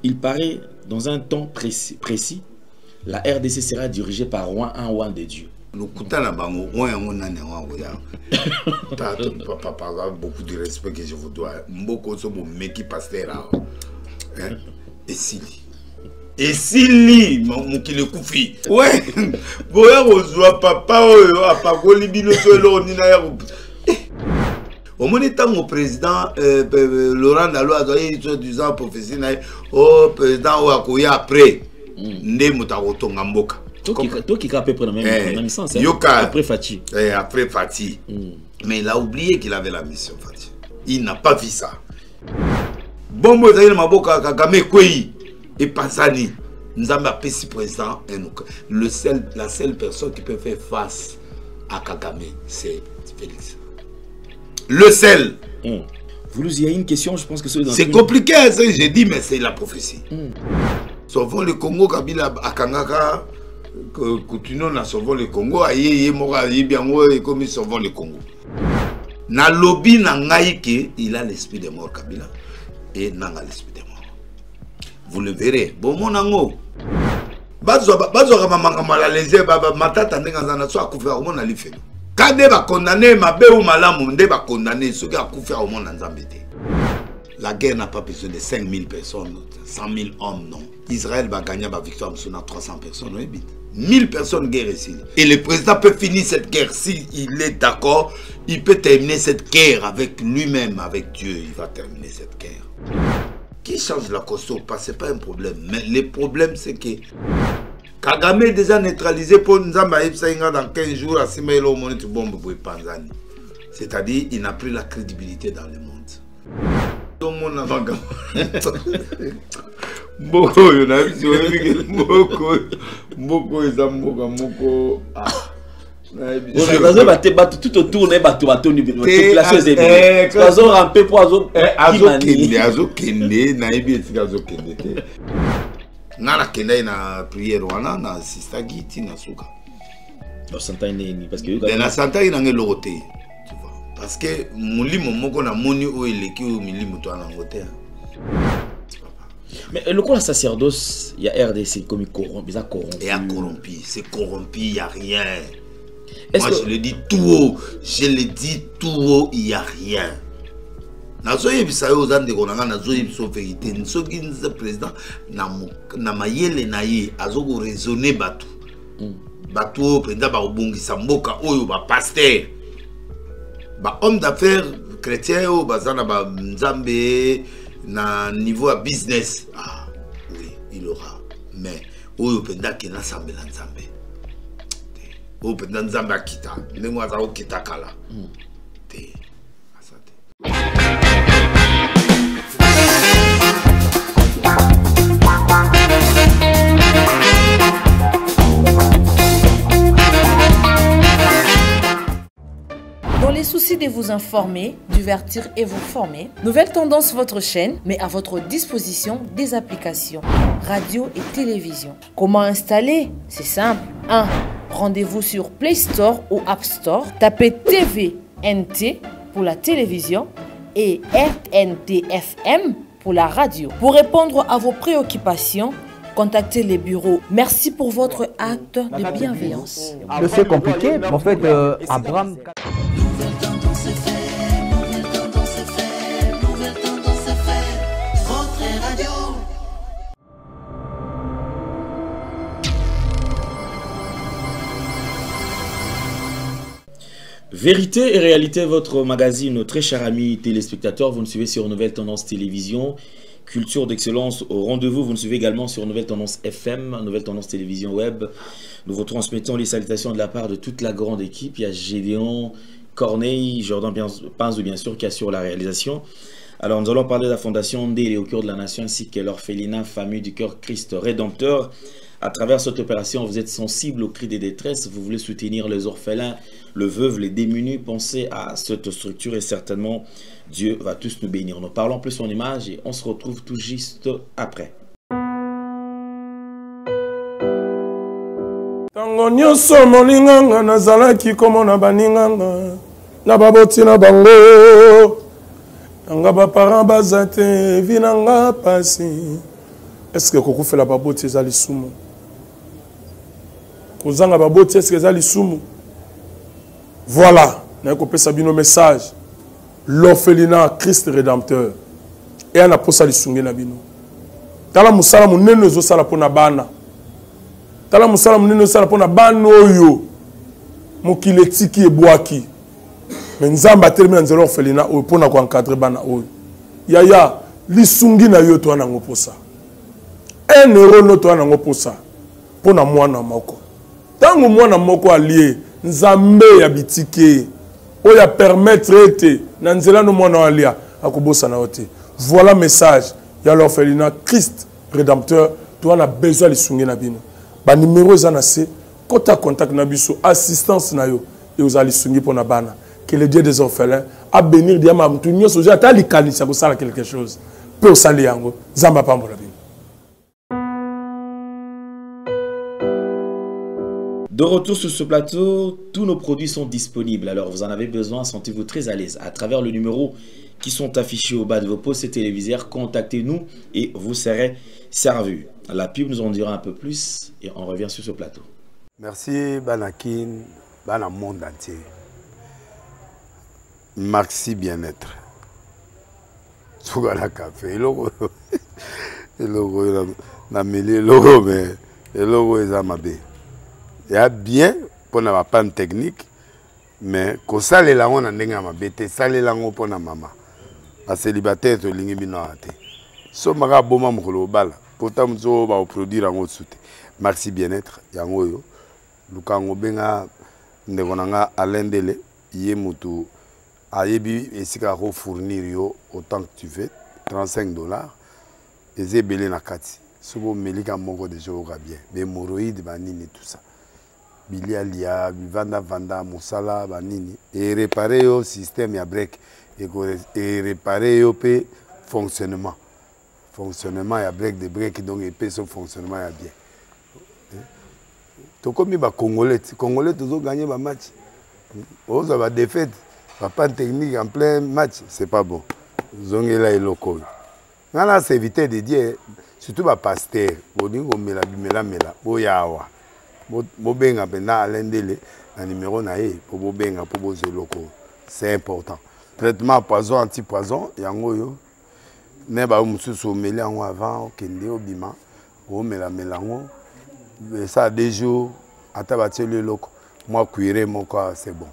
Il paraît, dans un temps précis, la RDC sera dirigée par un roi de Dieu. Nous coûtons beaucoup de respect que je vous dois. Beaucoup de mec qui passe là. Et si mon qui le koufi. Ouais. Boya ozwa papa oyo apakoli bino solo ni na ya. Au moment où le président Laurent Dalo a donné du ans prophétie au président Ouakoya après ndé mutakoto ngamboka. Toi qui a à peu près dans le même sens. Après Fati. Après Fati. Mais il a oublié qu'il avait la mission Fati. Il n'a pas vu ça. Bombo Zaïl Maboka Kagame Kwei et Pansani. Nous avons appelé ce président. La seule personne qui peut faire face à Kagame, c'est Félix. Le seul. Vous il y a une question, je pense que c'est compliqué, j'ai dit, mais c'est la prophétie. Sauvons le Congo, Kabila Akangaka, continuons à sauver le Congo, aïe, mora, biango, et comme sauvons le Congo. Na lobby na ngaïke, il a l'esprit de mort, Kabila, et n'a l'esprit de mort. Vous le verrez. Bon, mon ango. Bazo manga malalese, matata n'engazana soit couvert au monde à l'ifeno. Quand on va condamner ma bé ou malamu, on va condamner ceux qui ont couvert au monde en Zambie. La guerre n'a pas besoin de 5000 personnes, 100 000 hommes, non. Israël va gagner la victoire sur 300 personnes, oui. 1000 personnes guerre ici. Et le président peut finir cette guerre s'il est d'accord. Il peut terminer cette guerre avec lui-même, avec Dieu. Il va terminer cette guerre. Qui change la constitution, ce n'est pas un problème. Mais le problème, c'est que Kagame est déjà neutralisé pour nous dans 15 jours à Simaïlo Monite Bombe pour Panzani. C'est-à-dire, il n'a plus la crédibilité dans le monde. Tout le monde a beaucoup, il y a beaucoup. Tout autour des bateaux, Nana kenda na prière wana na sista giti na suka. Parce que na santa ina ngelote. Tu vois. Parce que mulimo moko na moni o eleki o milimo to na ngote. Mais le quoi sacerdoce, il y a RDC comme corrompu, ça corrompu. Il y a corrompu, c'est corrompu, il y a rien. Moi je le dis tout haut, il y a rien. Nazoye bisayo zande konanga nazoye biso vérité nsoki nze président na mayele na ye azoko raisonner batu batu président ba obongisa mboka oyo ba pasteur ba homme d'affaires chrétien o bazana ba nzambe na niveau à business oui il aura mais oyo président ki na sambela nzambe o président nzambe akita ndenge azako kita kala te asante. Dans les soucis de vous informer, divertir et vous former, Nouvelle Tendance, votre chaîne, met à votre disposition des applications, radio et télévision. Comment installer? C'est simple. 1. Rendez-vous sur Play Store ou App Store. Tapez TVNT pour la télévision et RNTFM pour la radio. Pour répondre à vos préoccupations, contactez les bureaux. Merci pour votre acte de bienveillance. C'est compliqué, en fait, Abraham... Vérité et réalité, votre magazine, très cher ami téléspectateurs, vous nous suivez sur Nouvelle Tendance Télévision, culture d'excellence au rendez-vous, vous nous suivez également sur Nouvelle Tendance FM, Nouvelle Tendance Télévision Web. Nous vous transmettons les salutations de la part de toute la grande équipe. Il y a Gédéon, Corneille, Jordan Panzou bien sûr qui assure la réalisation. Alors nous allons parler de la fondation Ndélé au cœur de la nation ainsi que l'orphelinat Famille du Cœur Christ Rédempteur. À travers cette opération, vous êtes sensible aux cris des détresses, vous voulez soutenir les orphelins, le veuve, les démunis. Pensez à cette structure et certainement Dieu va tous nous bénir. Nous parlons plus en image et on se retrouve tout juste après. Tango nyonso molinganga nazalaki komona baninganga na baboti na bango nanga ba parents bazate vinanga pasi est-ce que koko fait la baboti ezali sumu kozanga baboti est-ce que ezali sumu voilà na ko pesa bino message l'orphelinat Christ rédempteur et ana posa lisungi na bino tala musala munene zo sala pona bana tala musala munene zo sala pona bana oyo mokile tiki ebwaki mais nzamba termine nzelo orphelinat oyo pona ko encadrer bana oyo yaya lisungi na yo to na ngoposa 1 euro no to na ngoposa pona mwana moko tango mwana moko allié nzambe ya bitike oya permettre ete na nzela no mwana alia akobosa na ote voilà message ya l'orphelinat Christ rédempteur to a besoin lisungi na bino ba numéro za na se kota contact na biso assistance na yo et aux lisungi pona bana que le Dieu des orphelins a bénir diama mtu nyoso ja tali kanisa ko sala quelque chose peut sali yango zamba pambola bino. De retour sur ce plateau, tous nos produits sont disponibles. Alors vous en avez besoin, sentez-vous très à l'aise. À travers le numéro qui sont affichés au bas de vos postes téléviseurs, contactez-nous et vous serez servis. La pub nous en dira un peu plus et on revient sur ce plateau. Merci Banakin, Bana monde entier. Maxi bien-être. Sougala café, logo na mêlé logo mais logo est amabé. Il y a bien pour la panne technique, mais quand ça les langues on a n'enga ma bête, ça les langues pour la maman. La célibataire to lingi binoate. So maga boma mukolo bala. Pourtant mzo ba produire en soute. Maxi bien-être yango yo. Lukango benga ndekonanga alendele yé mutu ayebi esika ko fournir yo autant que tu veux $35 et zebele na kati. Sobo melika moko de jour bien. Des hémorroïdes banini tout ça. Bilialia, vanda, musala, banini. Et réparer au système ya break. Et réparer au fonctionnement. Fonctionnement ya break de break, donc et son fonctionnement ya bien. Tout comme les Congolais. Congolais, tous ont gagné le match. Ils ont défaite. Pas de technique en plein match, c'est pas bon. Ils ont là et locaux. Là, c'est éviter de dire, surtout les pasteurs, ils ont mela, boyawa. Bobenga pena alendele na numéro na ye pour bobenga pour bozo locaux. C'est important. Traitement poison anti-poison yango yo. Ne ba mususu meli yango avant kende obima. O mela melango. Ça 2 jours ata bateli loko. Moi cuire mon corps c'est bon.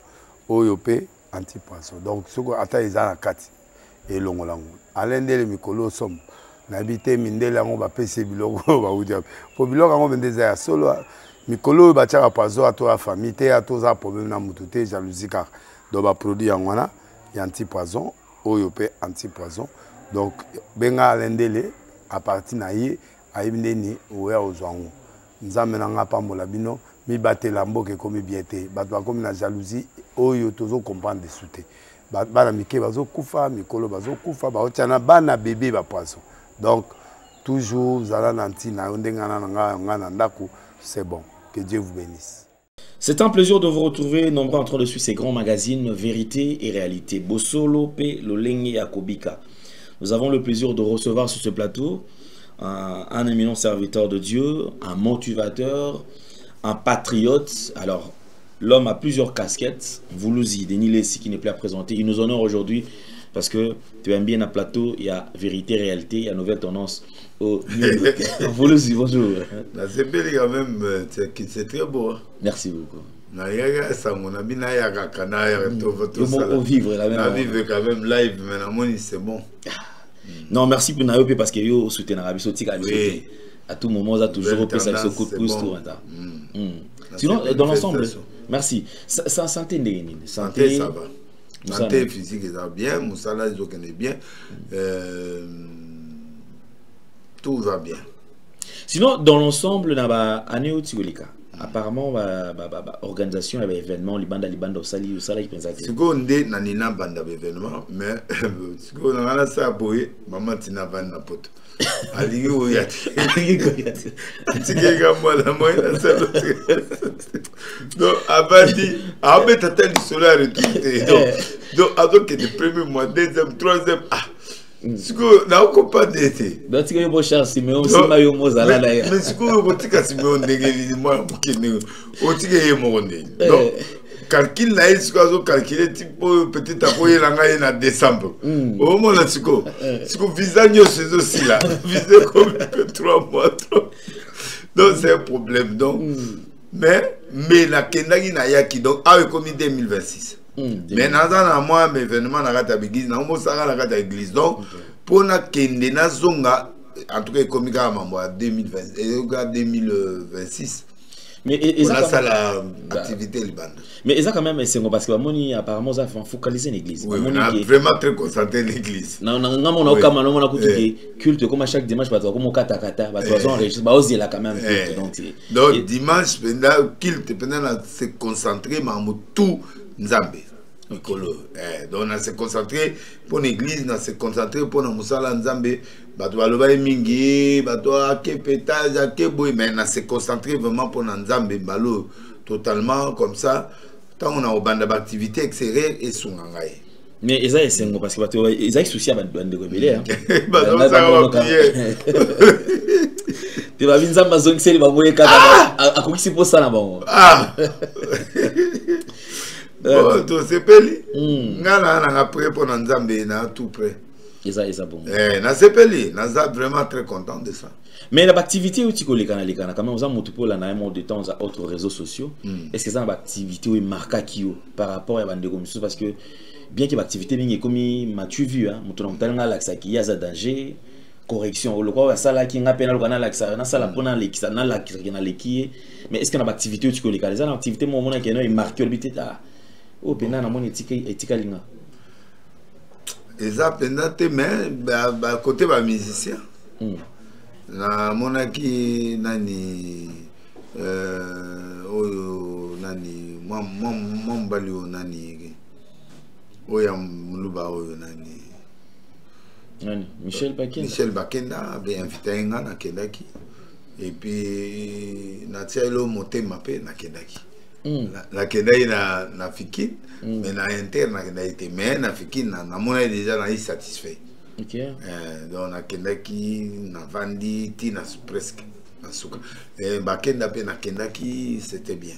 Oyo pe anti-poison. Donc soko ata ezana kati et longolango. Alendele mikolo som. Nabité mindele yango ba pese biloko ba udia. Po biloko yango bendeza ya solo mikolo bachaka poison à toi famille te à toi problème na mututé jalousie car donc ba produit yango ya anti-poison oyo pe anti-poison donc benga alendele à partir na ye ayibindeni oya ozwango nzambe nanga pambola bino mi batela mboke komi biete bato bakomi na jalousie oyo tozo comprendre de souté bana mike bazo kufa mikolo bazo kufa ba otiana bana bébé ba poisson donc toujours zala nanti na ndengana nga na ndako c'est bon. Que Dieu vous bénisse. C'est un plaisir de vous retrouver nombreux en train de suivre ces grands magazines Vérité et Réalité. Bosolo P. Lolenge Yakobika. Nous avons le plaisir de recevoir sur ce plateau un éminent serviteur de Dieu, un motivateur, un patriote. Alors, l'homme a plusieurs casquettes. Voulouzi, Denis Lessi qui n'est plus à présenter. Il nous honore aujourd'hui parce que tu aimes bien un plateau. Il y a Vérité et Réalité, il y a Nouvelle Tendance. Oh, Voulouzi, bonjour. C'est bien quand même, c'est très beau. Merci beaucoup. On vivre quand même live, mais c'est bon. Non, merci pour Nayope parce que yo soutien Arabi Sautique à tout moment, ça toujours peut ça coup de pouce tout ça. Sinon dans l'ensemble, merci. Ça santé santé ça va. Santé physique ça bien, Moussala ils connaissent bien. Tout va bien. Sinon dans l'ensemble na Anéo Tigolika. Apparemment, organisation et événement, Libanda, Sali, ou Sali, c'est qu'on est dans une bande d'événements, mais c'est qu'on a ça à boyer, maman tina van na pote. Ali où y a donc abandi abeta tel solaire tout donc avec les premiers mois deuxième troisième siko na comprendre été donc tu que cher Simeon si mayo mozala là mais siko botika Simeon ndenge moi mukene otika ye monde donc calcul là il siko calculer type peut-être akoye langa na décembre au moment siko visa nyo c'est aussi là visa comme 3 mois donc c'est un problème donc mais la kendaki na yaki donc a comme 2026 mais dans moi mes événements na kata église na mo sara na kata église donc pour na kende na zonga en tout cas comme ka mambo 2020 et 2026 mais ça ça la activité libande mais ça quand même c'est parce que moni apparemment ça faut focaliser l'église on est vraiment très concentré l'église non on a comme on a culte comme à chaque dimanche parce que comme kata parce qu'ils ont enregistré bah aussi là quand même donc dimanche pendant culte pendant se concentrer mais tout Nzambe donc on a se concentrer pour l'église on se concentrer pour na musala Nzambe bato baloba mingi bato akepetage akeboy mais on se concentrer vraiment pour Nzambe balo totalement comme ça tant on a au bande d'activité extérieure et sungangaye mais ils sont parce que bato ils ont souci à bande rebelle hein bato ça va prier tu vas venir Nzambe zongiseli ba boye kaka akokisi pour ça na bon bon, tu sais peli. Ngana na prêt pour Nzambe na tout prêt. Et ça bon. Na c'est peli, na vraiment très content de ça. Mais l'activité où tu connais quand même on a monté pour la na mode de temps à autres réseaux sociaux. Est-ce que ça une activité où est marqué qui par rapport à bande comme parce que bien que l'activité bien comme tu vu hein, mon talent là ça qui y a ça danger correction le quoi ça là qui n'a pas là ça na ça là pour na l'équipe na la qui na l'équipe mais est-ce qu'il y a une activité où tu connais quand ça activité moment qui est marqué le but oh pena na mon etika linga eza pena te mais ba côté ba musicien na monaki nani oyo nani mbali o nani oya muluba oyo nani Michel Bakenda avait invité nga na kendaki et puis na tielo motema pe na kendaki la kendaki na fikine mais na interne na kendaki mais na fikine na mona déjà na satisfait donc na kendaki na vandi tina presque na suka Bakenda pe na kendaki c'était bien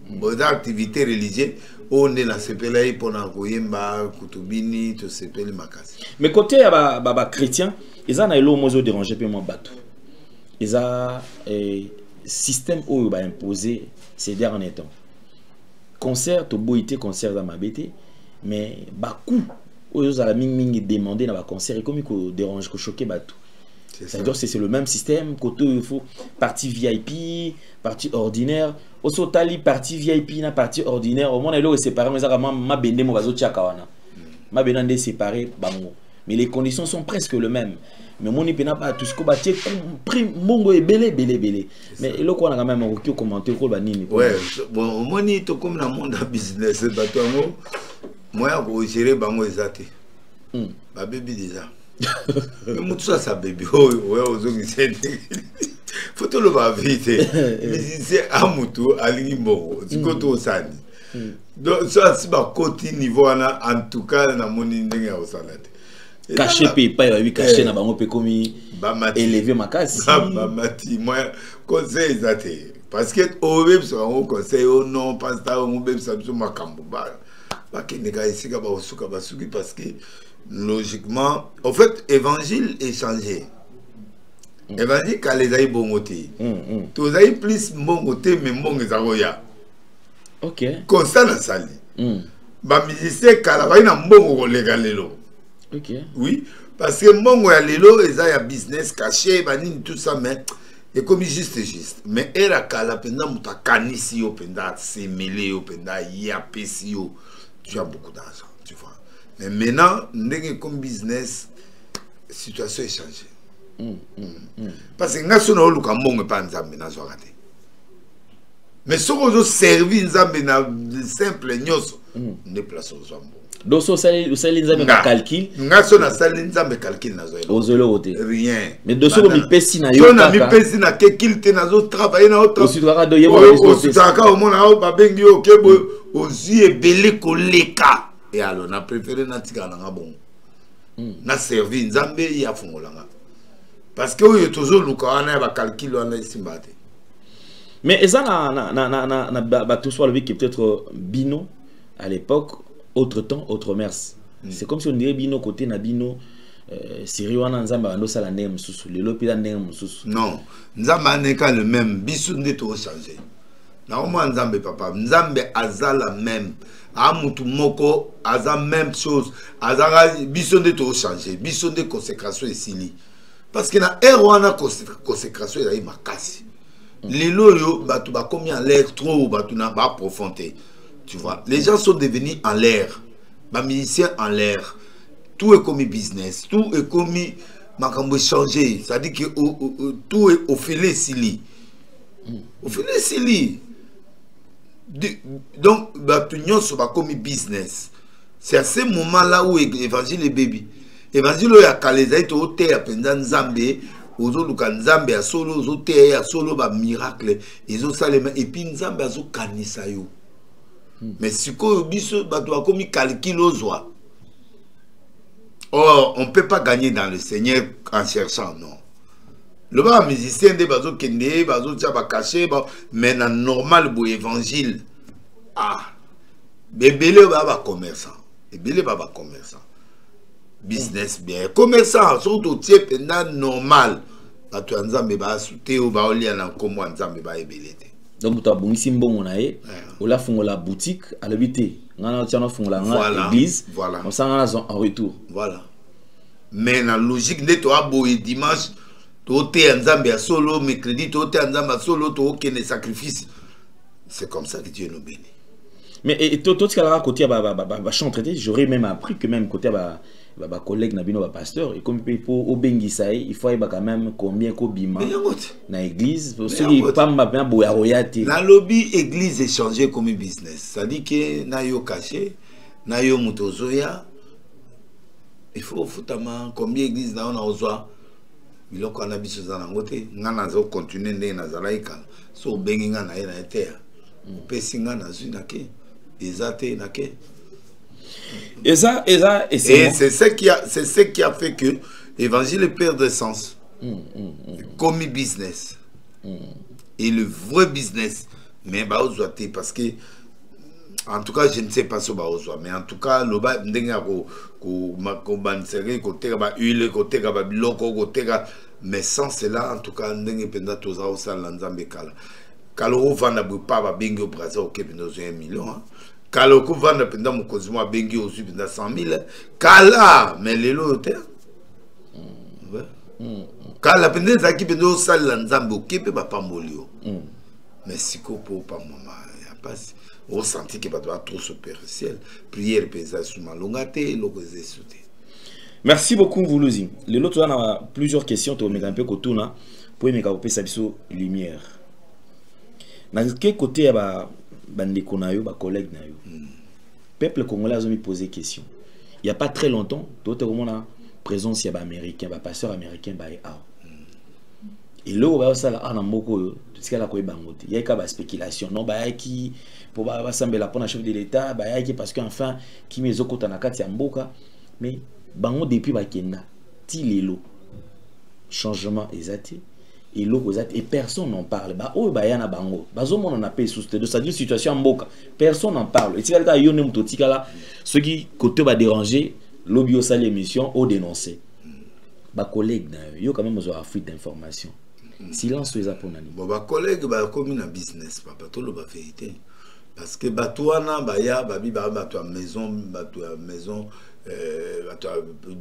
bonne activité religieuse on est la sepelai pour na koyemba kutubini to sepeli makasi mais côté ba chrétien ils en a elo mozo déranger pe moi bateau ils a système où ba imposer ces derniers temps concert to boité concert dans ma bête mais ba coup aux ala mingi demander na ba concert et comme il dérange ko choquer bateau c'est-à-dire c'est le même système côté il faut partie VIP partie ordinaire au sotali partie VIP na partie ordinaire au moins est séparé mais ça ma bende mo bazo tchaka wana ma benande séparé bango mais les conditions sont presque les mêmes mais mon ipena pas tout ce que batie prime mongo et belé mais le quoi on a quand même un commenter ko ba nini ouais bon moni to comme dans monde business bato ngo moi ko gérer bango ezate ba baby déjà mais tout ça ça bébé ouais ozongise faut tout le va vite mais c'est amutu alingi mbongo tikoto osani donc ça c'est ba côté niveau en tout cas na moni ndenge ya osalate caché pas oui caché na bango pe komi élever makasi bamati moi conseil zate parce que au même so on conseil au non pasteur on même ça biso makambo ba keneka isika ba osuka basuki parce que logiquement en fait évangile est changé évangile quand les aïe bongoté tous aïe plus bongoté mais mbongo zaroya OK constant na sali ba musicien kala ba ina mbongo legalelo OK oui parce que mbongo ya lelo eza ya business caché ba nini tout ça mais et comme juste mais era kala penda mutakanisi yo penda se mêler yo penda ya pesi yo tu as beaucoup d'argent tu vois mais maintenant comme business situation est changée parce que nga sona oluka mbongo pa nzambe na zwa raté mais ce qu'on servi nzambe na simple nyoso ne place aux mbongo donc so sali nzambe ka calcul nga sona sali nzambe calcul na zwa ozelo côté rien mais de so mi pesi na yo sona mi pesi na ke kilte na zo travailler na autre aussi doit do yebo aussi taka au mona o ba bengi o kebo aussi ebele koleka et alors on a préféré natika na bon na servi nzambe ya fungolanga parce que oyo tozo luka wana ba calcul wana isimbate. Mais ça na bateau soit le qui peut-être Bino à l'époque, autre temps, autre mers. C'est comme si on dirait Bino côté na Bino Siri wana nzamba ndo sala nem susu le lopila nem susu. Non, nzamba neka le même bisu nde to changer. Na o nzambe papa, nzambe azala même. Amutu moko aza même chose, azara bisu nde to changer, bisu nde consécration esili. Parce que na wana consécration eza makasi. Les loyaux, batu ba commis en l'air trop, batu na ba profondé. Tu vois, les gens sont devenus en l'air, ba musiciens en l'air. Tout est commis business, tout est commis makambo changer. Ça dit que tout est au filet sili. Au filet sili. Donc batu nyonso ba commis business. C'est à ce moment-là où l'évangile est baby. L'évangile ya kaleza ito ote ya penza nzambe. Ozo luka nzambe ya solo ozo te ya solo ba miracle ezo salema et puis nzambe azo kanisa yo mais siko biso bato ba komi calcul ozwa. Or on peut pas gagner dans le Seigneur en cherchant, non. Le bas musicien de bazo kende bazo tia ba caché mais na normal bo évangile bebele ba commerçant bebele ba commerçant business bien commerçant surtout tie pendant normal batu nzambe ba souté ou ba olia na komo nzambe ba ebelete. Donc tu as bongisi mbongo na ye ola fungola boutique à l'habité ngana tia na fungola ngana église voilà on s'en en retour voilà mais na logique de to abo dimanche to te nzambe ya solo mercredi to te nzambe solo to okene sacrifice. C'est comme ça que Dieu nous bénit. Mais toi tu as côté ba chanter j'aurais même appris que même côté ba collègue nabino ba pasteur et comme pour obengisa il faut quand même combien ko bima na église pour ceux qui pas m'a boya royate na lobby église échanger comme business ça dit que na yo caché na yo mutozoya il faut futama combien église na on ozwa biloko na biso za na ngote ngana zo continuer ndé na zalaika so bengi ngana na terre pesinga na zunake ezate nake. Et c'est ce qui a fait que l'évangile perd de sens. Comme business. Et le vrai business, mais parce que, en tout cas, je ne sais pas ce que mais en tout cas, le bas, mais sans cela, en tout cas, Kaloro vanda pas bengi au Brésil au Québec dans 1 million. Kaloko vanda penda mukozimo bengi au sud dans 100 000. Kala mais les lots Kala penda zaki penda au sal nzambe au Québec ba pambolio. Mais siko pour pas maman y a pas au senti que pas trop superficiel. Prière pesa sous malongate lokozé sauter. Merci beaucoup Voulouzi. Les lots on a plusieurs questions to mettre un peu kotuna pour me capoper sa biso lumière. Dans quel côté il y a des collègues peuple congolais a me posé question. Il n'y a pas très longtemps, d'autres moments la présence il y a américain, pasteur américain et là on va ça là en amboko ce qu'il a quoi bangote. Il y a une spéculation non ba qui pour ba sembler la pour chef de l'état ba qui parce que enfin qui mezo kota na kati ya mboka mais bango depuis ba kenda ti lelo changement exact. Et personne n'en parle. Bah, oh, bah, y en a bango. Bah, zo mon a payé sous de ça, situation en boca. Personne n'en parle. Et si quelqu'un y a un totika là, ceux qui côté va déranger, lobby au salle émission, au dénoncer. Bah, collègue, yo quand même besoin fuite d'information. Silence sur les aponani. Bon, bah, collègue, bah, comme une business, papa, tout le ba vérité. Parce que bah, toi, na, bah, ya, bah, toi, maison,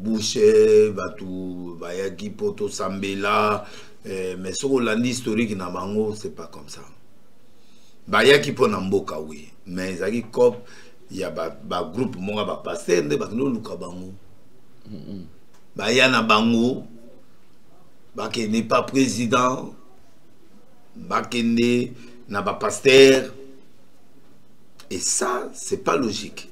boucher, bah, tout, bah, ya, qui poto, sambela. Mais sur l'année historique na bango c'est pas comme ça. Ba ya ki pona mboka oui, mais zaki cop il y a ba groupe monga ba pasteur nde ba no luka bango. Ba ya na bango ba ke n'est pas président, ba ke na ba pasteur et ça c'est pas logique.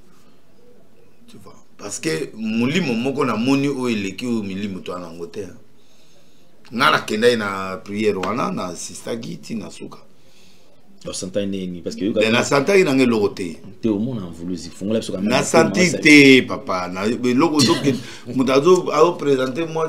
Tu vois parce que mulimo moko na moni o eleki o milimo to na ngote. Ngala kenda na prière wana na sister Giti na suka parce que na santa il nangé loroté te au monde en voulu si font la na santi te papa na loko zoki mutazo a présenter moi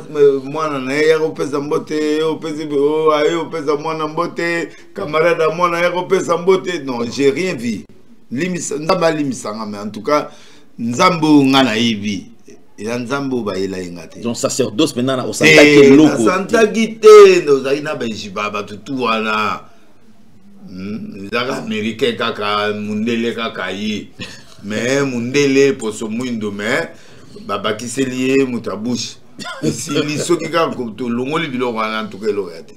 na ya ko pesa mbote o pesa o ayo pesa moi na mbote camarade moi na ya ko pesa mbote non j'ai rien vu limisa ndaba limisa mais en tout cas nzambo ngana yibi ila nzambo ba ila ingate donc sacerdoce maintenant au santa ke loko santa gite ndo zaina ba jibaba tutu wana Zaka américain kaka mundele kaka yi mais mundele poso muindo mais baba kiselié mutabush si li soki ka to longoli biloko en tout cas lo yate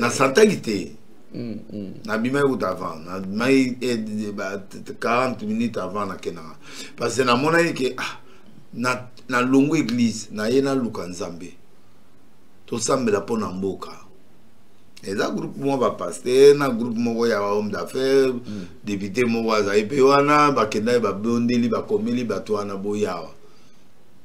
na santa gite na bima ou avant na mai 40 minutes avant na kenanga parce que na mona que na longo église na yena luka nzambe to sambela pona mboka. Et ça groupe moi va passer, na groupe moi ya homme d'affaires, député moi za epewana, ba kenda ba bondeli ba komeli ba toana boyawa.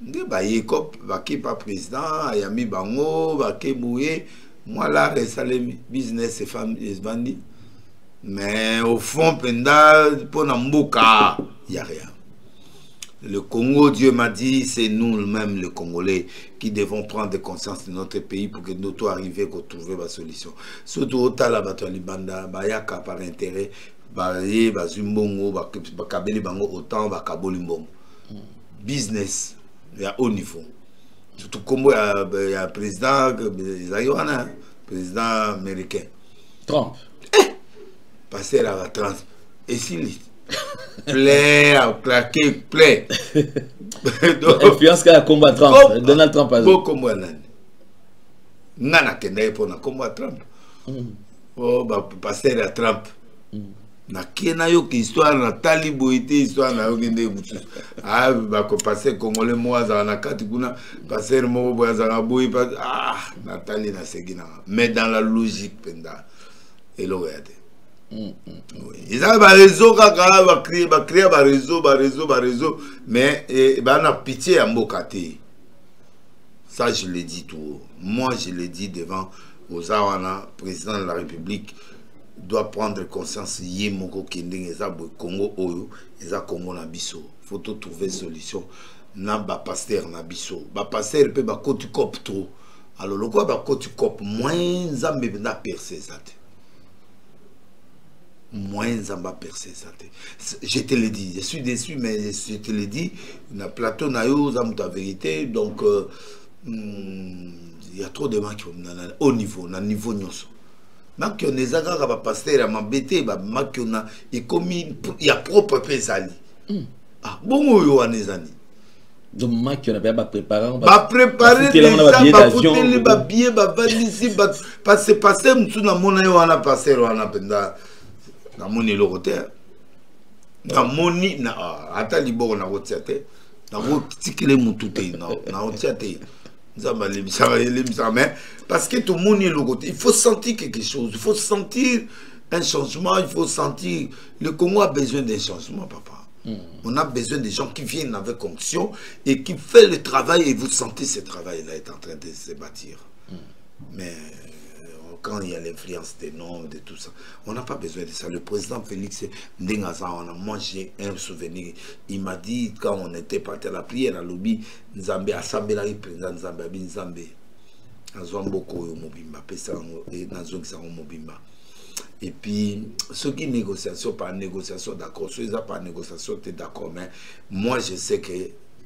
Nge ba yekop ba ki pa président, ayami bango, ba ke bouye, moi là resalemi business et femme et bandi. Mais au fond penda pour na mboka, y a rien. Le Congo, Dieu m'a dit, c'est nous-mêmes, les Congolais, qui devons prendre conscience de notre pays pour que nous arrivions à trouver la solution. Surtout au Talabata Libanda, Bayaka par intérêt, Baye, Bazumbongo, Bakabeli Bango, autant, Bakabolimbongo. Business, il y a haut niveau. Surtout Congo, il y a un président, président américain. Trump. Passer à la trans. Et s'il plaît, à claquer, plaît. Influence qu'à combat Trump, Donald Trump a dit. Beaucoup moins d'années. Nana Kenda pour na combat Trump. Oh, bah, passer à Trump. Na kena yo ki histoire na talibo ite histoire na yo kende butu. Ah, bah, ko passer Congolais moi za na kati kuna, passer mo boya za na boyi pas. Ah, Nathalie na segina. Mais dans la logique penda. Et le regarde. Oui. Ils ont un réseau, ils ont créé un réseau, mais ils ont pitié à Mbokate. Ça, je l'ai dit tout. Moi, je l'ai dit devant Ozawana, président de la République, doit prendre conscience. Yemoko Kending, ils ont Congo Oyo, ils ont Congo Nabiso. Il faut trouver une solution. Na ba pasteur Nabiso. Ba pasteur peut ba côté cop trop. Alors, le quoi ba côté cop moins zambe na percer ça. Moins Zamba percé ça. Je te le dis, je suis déçu, mais je te le dis, na plateau na yo ta vérité, donc il y a trop de gens qui sont au niveau, na niveau nyonso. Ma qui on est zaga ba pasteur ma bêté, ba ma qui on a et comme il y a propre pesali. Ah bon yo anezani. Donc ma qui on a pas préparé, ba préparer déjà ba fouter ba billet ba valise ba passer m'sou na mona yo ana passer wana penda. Na moni loroté na moni na ata liboko na rotiate na rotikile mutute na rotiate nzamba lebisa mais parce que tout le monde est loroté, il faut sentir quelque chose, il faut sentir un changement, il faut sentir le Congo a besoin d'un changement papa. On a besoin de gens qui viennent avec conviction et qui font le travail et vous sentez ce travail là est en train de se bâtir. Mais quand il y a l'influence des noms, de tout ça, on n'a pas besoin de ça. Le président Félix Ndengaza, moi j'ai un souvenir. Il m'a dit, quand on était parti à la prière à Lobi, Nzambe, Assemblée, la président Nzambe, Nzambe, Nzamboko, Mobimba, Mobimba. Et puis, ceux qui négociation par négociation, d'accord, ceux qui n'ont pas négociation, tu es d'accord, mais moi je sais que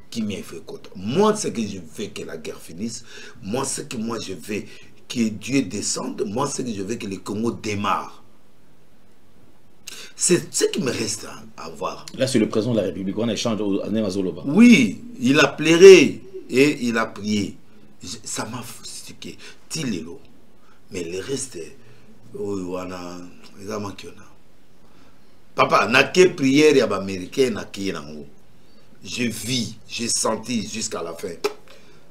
qui m'y fait compte. Moi, ce que je veux que la guerre finisse, moi, ce que moi je veux que Dieu descende, moi ce que je veux que le Congo démarre. C'est ce qui me reste à voir. Là c'est le président de la République, on échange à Nemazoloba. Oui, il a pleuré et il a prié. Ça m'a fatigué. Tilelo. Mais le reste, papa, n'a que prière il y a américain, n'a que nango. Je vis, j'ai senti jusqu'à la fin.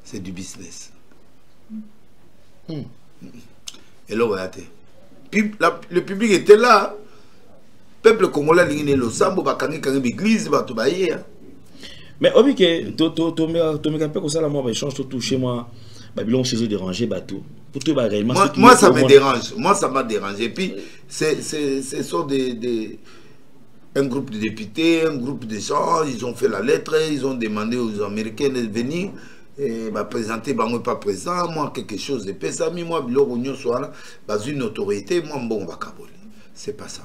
C'est du business. Et là, regardez. Le public était là. Peuple congolais, il est le sambo, il y a l'église, il y a mais obi que tu me comme ça là moi échange tout chez moi Babylone chez eux déranger bateau. Pour toi, réellement, moi ça me dérange. Moi, ça m'a dérangé. Et puis, ce sont un groupe de députés, un groupe de gens, ils ont fait la lettre, ils ont demandé aux Américains de venir et présenter, bah, moi pas présent, moi quelque chose de pesami, moi, l'Union soit là, bah, une autorité, moi, bon, va caboli. C'est pas ça.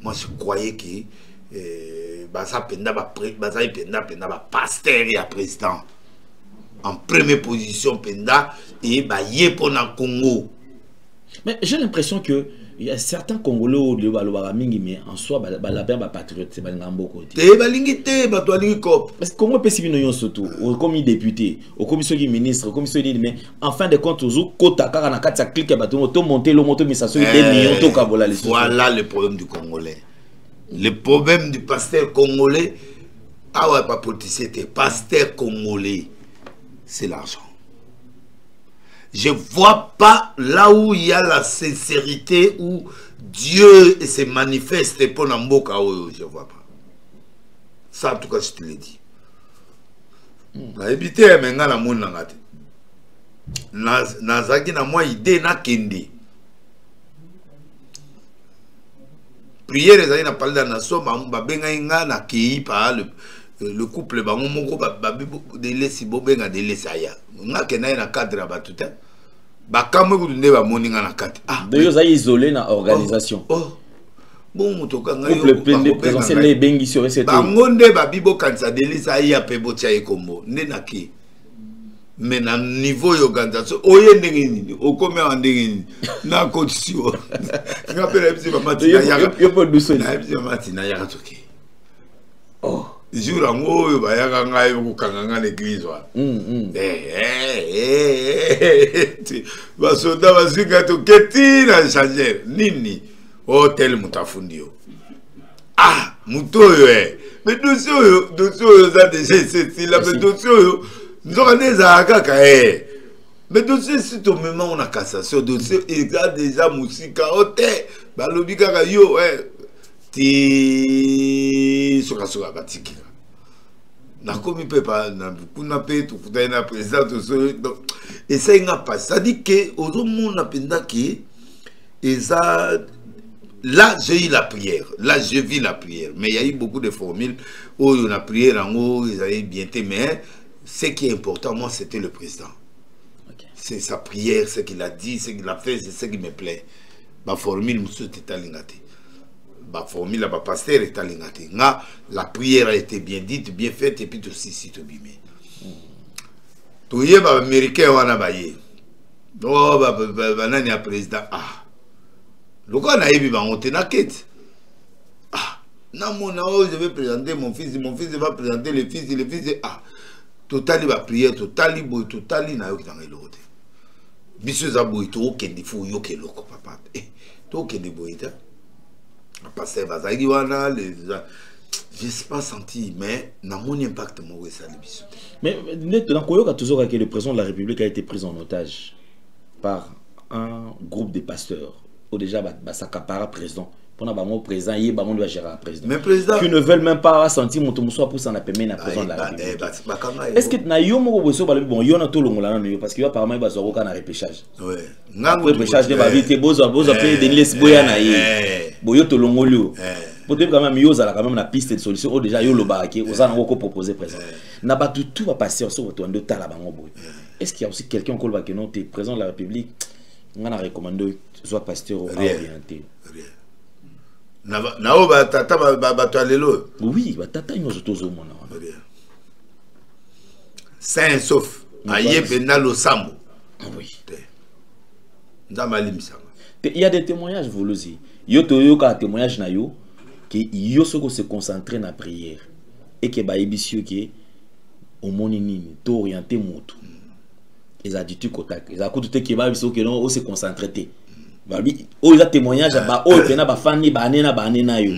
Moi, je croyais que bah, ça penda, bah, pasteur et président. En première position, penda, et bah, yé pour le Congo. Mais j'ai l'impression que il y a certains Congolais au mais en soi, la paix, patriote, c'est pas un beau côté. Parce que Congo peut s'y surtout, comme député, au commission du ministre, au commission du mais en fin de compte, au quota, car on a 4 clics, on monter le moto, mais ça soit des millions de Kabola. Voilà le problème du Congolais. Le problème du pasteur congolais, ah ouais, pas politicien, pasteur congolais, c'est l'argent. Je ne vois pas là où il y a la sincérité, où Dieu se manifeste pour Namboka, je ne vois pas. Ça, en tout cas, je te l'ai dit. Habité, mais na mon nangate. Nazaki na moi idée na kende. Prière, les amis, na parlé dans la somme, babenga inga na kei par le couple ba mongo ba de lesi bobenga de lesaya. Nga kena na cadre ba tout temps. Ba kamwe kudunde ba moninga na kati. Ah, d'ailleurs ça isolé na organisation. Oh. Bon motoka nga yo. Couple plein de présence les bengi sur cette. Ba ngonde ba bibo kanisa de lesaya pe botia ekombo. Ne na ki. Mais na niveau d'organisation, oye ndenge nini, okome en ndenge nini. Na condition. Nga pele bisi ba matina yaka. Yo po douce. Na bisi ba matina yaka toki. Oh. Jour en haut, bah, y a un gars qui a l'église. Bah, soldat, va se faire tout. Qu'est-il à changer? Nini. Hôtel Moutafundio. Ah, Moutoyo, mais dossier, ça déjà, c'est la dossier, nous avons des agaka, mais dossier, c'est au moment où on a cassation, dossier, il y a déjà Moussika, hôtel, bah, l'obika, yo, ti soka batiki na komi pepa na kuna pe to kutana président donc et ça il n'a pas ça dit que au monde napenda qui eza là j'ai eu la prière là je vis la prière mais il y a eu beaucoup de formules où on a prié en haut ils avaient bien été mais ce qui est important moi c'était le président c'est sa prière ce qu'il a dit ce qu'il a fait c'est ce qui me plaît ma formule monsieur Tetalingate la formule la pasteur est alingate. La prière a été bien dite, bien faite et puis aussi si tout bimé. Tout y est américain wana baye. Oh nani a président ah. Le gars na yebi ba on te na quête. Ah, na mona oh je vais présenter mon fils va présenter le fils ah. Totali ba prière totali boy totali na yo kitanga lokote. Biso za boy to kendi fu yo ke loko papa. To kendi boy ta. Pasteur Bazagiwana, je n'ai pas senti, mais n'a mon impact moi ça mais dans Koyoka toujours que le président de la République a été pris en otage par un groupe de pasteurs ou déjà s'accapara président pendant que président il doit gérer président mais président qui ne veulent même pas sentir mon tomoso pour s'en appeler la président de la République est-ce que na yo moko boso bon yo na to longola na yo parce que apparemment il va se reconnaître na repêchage ouais ngam repêchage de ba vite bozo appeler Denis Boya na ye boyo to longolio peut-être quand même yo za quand même na piste de solution ou déjà yo lo baké oza na ko proposer président na ba tout va passer sur to ndo tala bango boy est-ce qu'il y a aussi quelqu'un ko ba que non t'es président de la République ngana recommandé soit pasteur orienté na oba tata ba lelo oui ba tata ino tozo mona sain sauf aye penalo sambo oui ndamali misanga il y a des témoignages volosi yo to yo ka témoignage na yo que yo soko se concentrer na prière et que ba ebisio que au moni nini to orienter moto les attitudes contact les akutu que ba biso que non o se concentrer babi o za témoignage ba o pena ba fani ba nena yo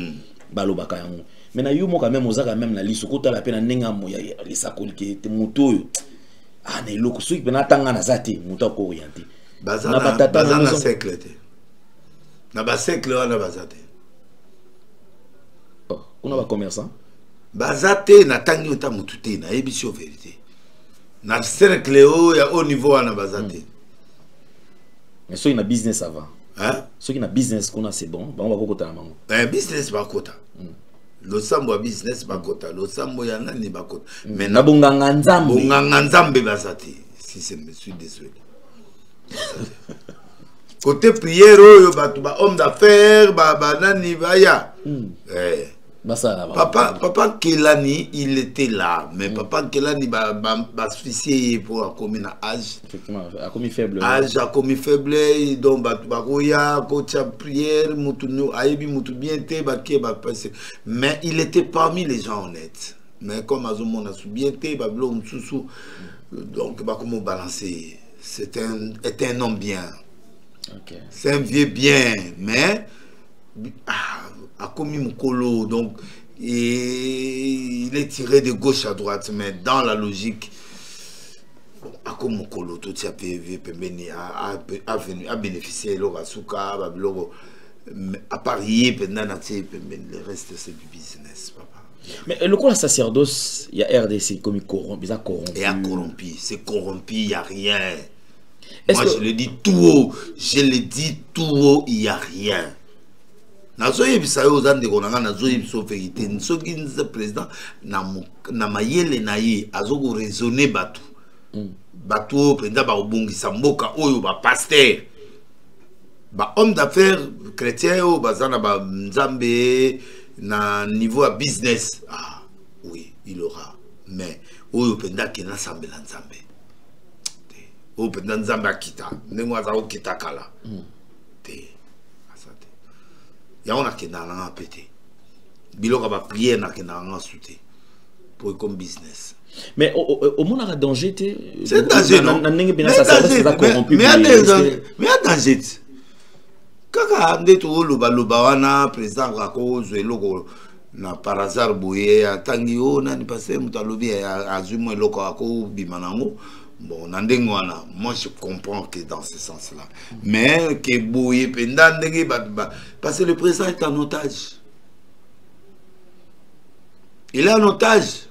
ba lo baka yango mais na yo mo quand même ozaka même na liso kota la pena nenga mo ya lisakoli ke te moto yo ah na loko so pena tanga na zate moto ko orienter bazana siècle te na ba siècle wana bazate on a ba commerçant bazate na tangi ota mutu te na ebisio vérité na cercle il y a au niveau à Nabazate. Mais ceux qui ont business avant. Hein? Ceux qui ont business qu'on a c'est bon. On va côté la maman. Un business pas quota. Le sambo business pas quota. Le sambo yana ni pas quota. Mais na bonganga nzambe. Bonganga nzambe bazate. Si c'est monsieur désolé. Côté prière, homme d'affaires, nani baya. Papa Kelani, il était là, mais papa Kelani suicide pour a commis âge. Effectivement, a commis faible. Âge a commis faible, donc baroya, coach prière, mutunu, aibi mutu bien te baké passer. Mais il était parmi les gens honnêtes. Mais comme Azomon a bien te bablo msusu, donc comment balancer. C'était un homme bien. Okay. C'est un vieux bien, mais a commis mon colo, donc il est tiré de gauche à droite, mais dans la logique, a commis mon colo, tout ça a bénéficié de l'Orasuka, à parier, le reste c'est du business, papa. Mais le coup, la sacerdoce, il y a RDC comme corrompu. Il y a corrompu, c'est corrompu, il n'y a rien. Moi, je le dis tout haut, il n'y a rien. Nazoye bisayo ozande konanga nazoye biso vérité. Nsoki nze président na mayele na ye azoko raisonner batu. Batu penda ba obongisa mboka oyo ba pasteur. Ba homme d'affaires chrétien o bazana ba nzambe na niveau à business. Ah oui, il aura. Mais oyo penda kena sambela nzambe. O penda nzambe akita. Ndenge azao kita kala. Te. Il y a un qui a pété. Biloko va prier na qui n'a sauté pour comme business. Mais au monde a danger té. C'est danger non. Mais il y a danger. Kaka ande to loba wana président rako zweloko na par hasard boye atangi o na ni passer mutalobi azumo loko ako bimanango. Bon, moi je comprends que dans ce sens-là. Mais que Bouye Pendan, parce que le président est en otage. Il est en otage.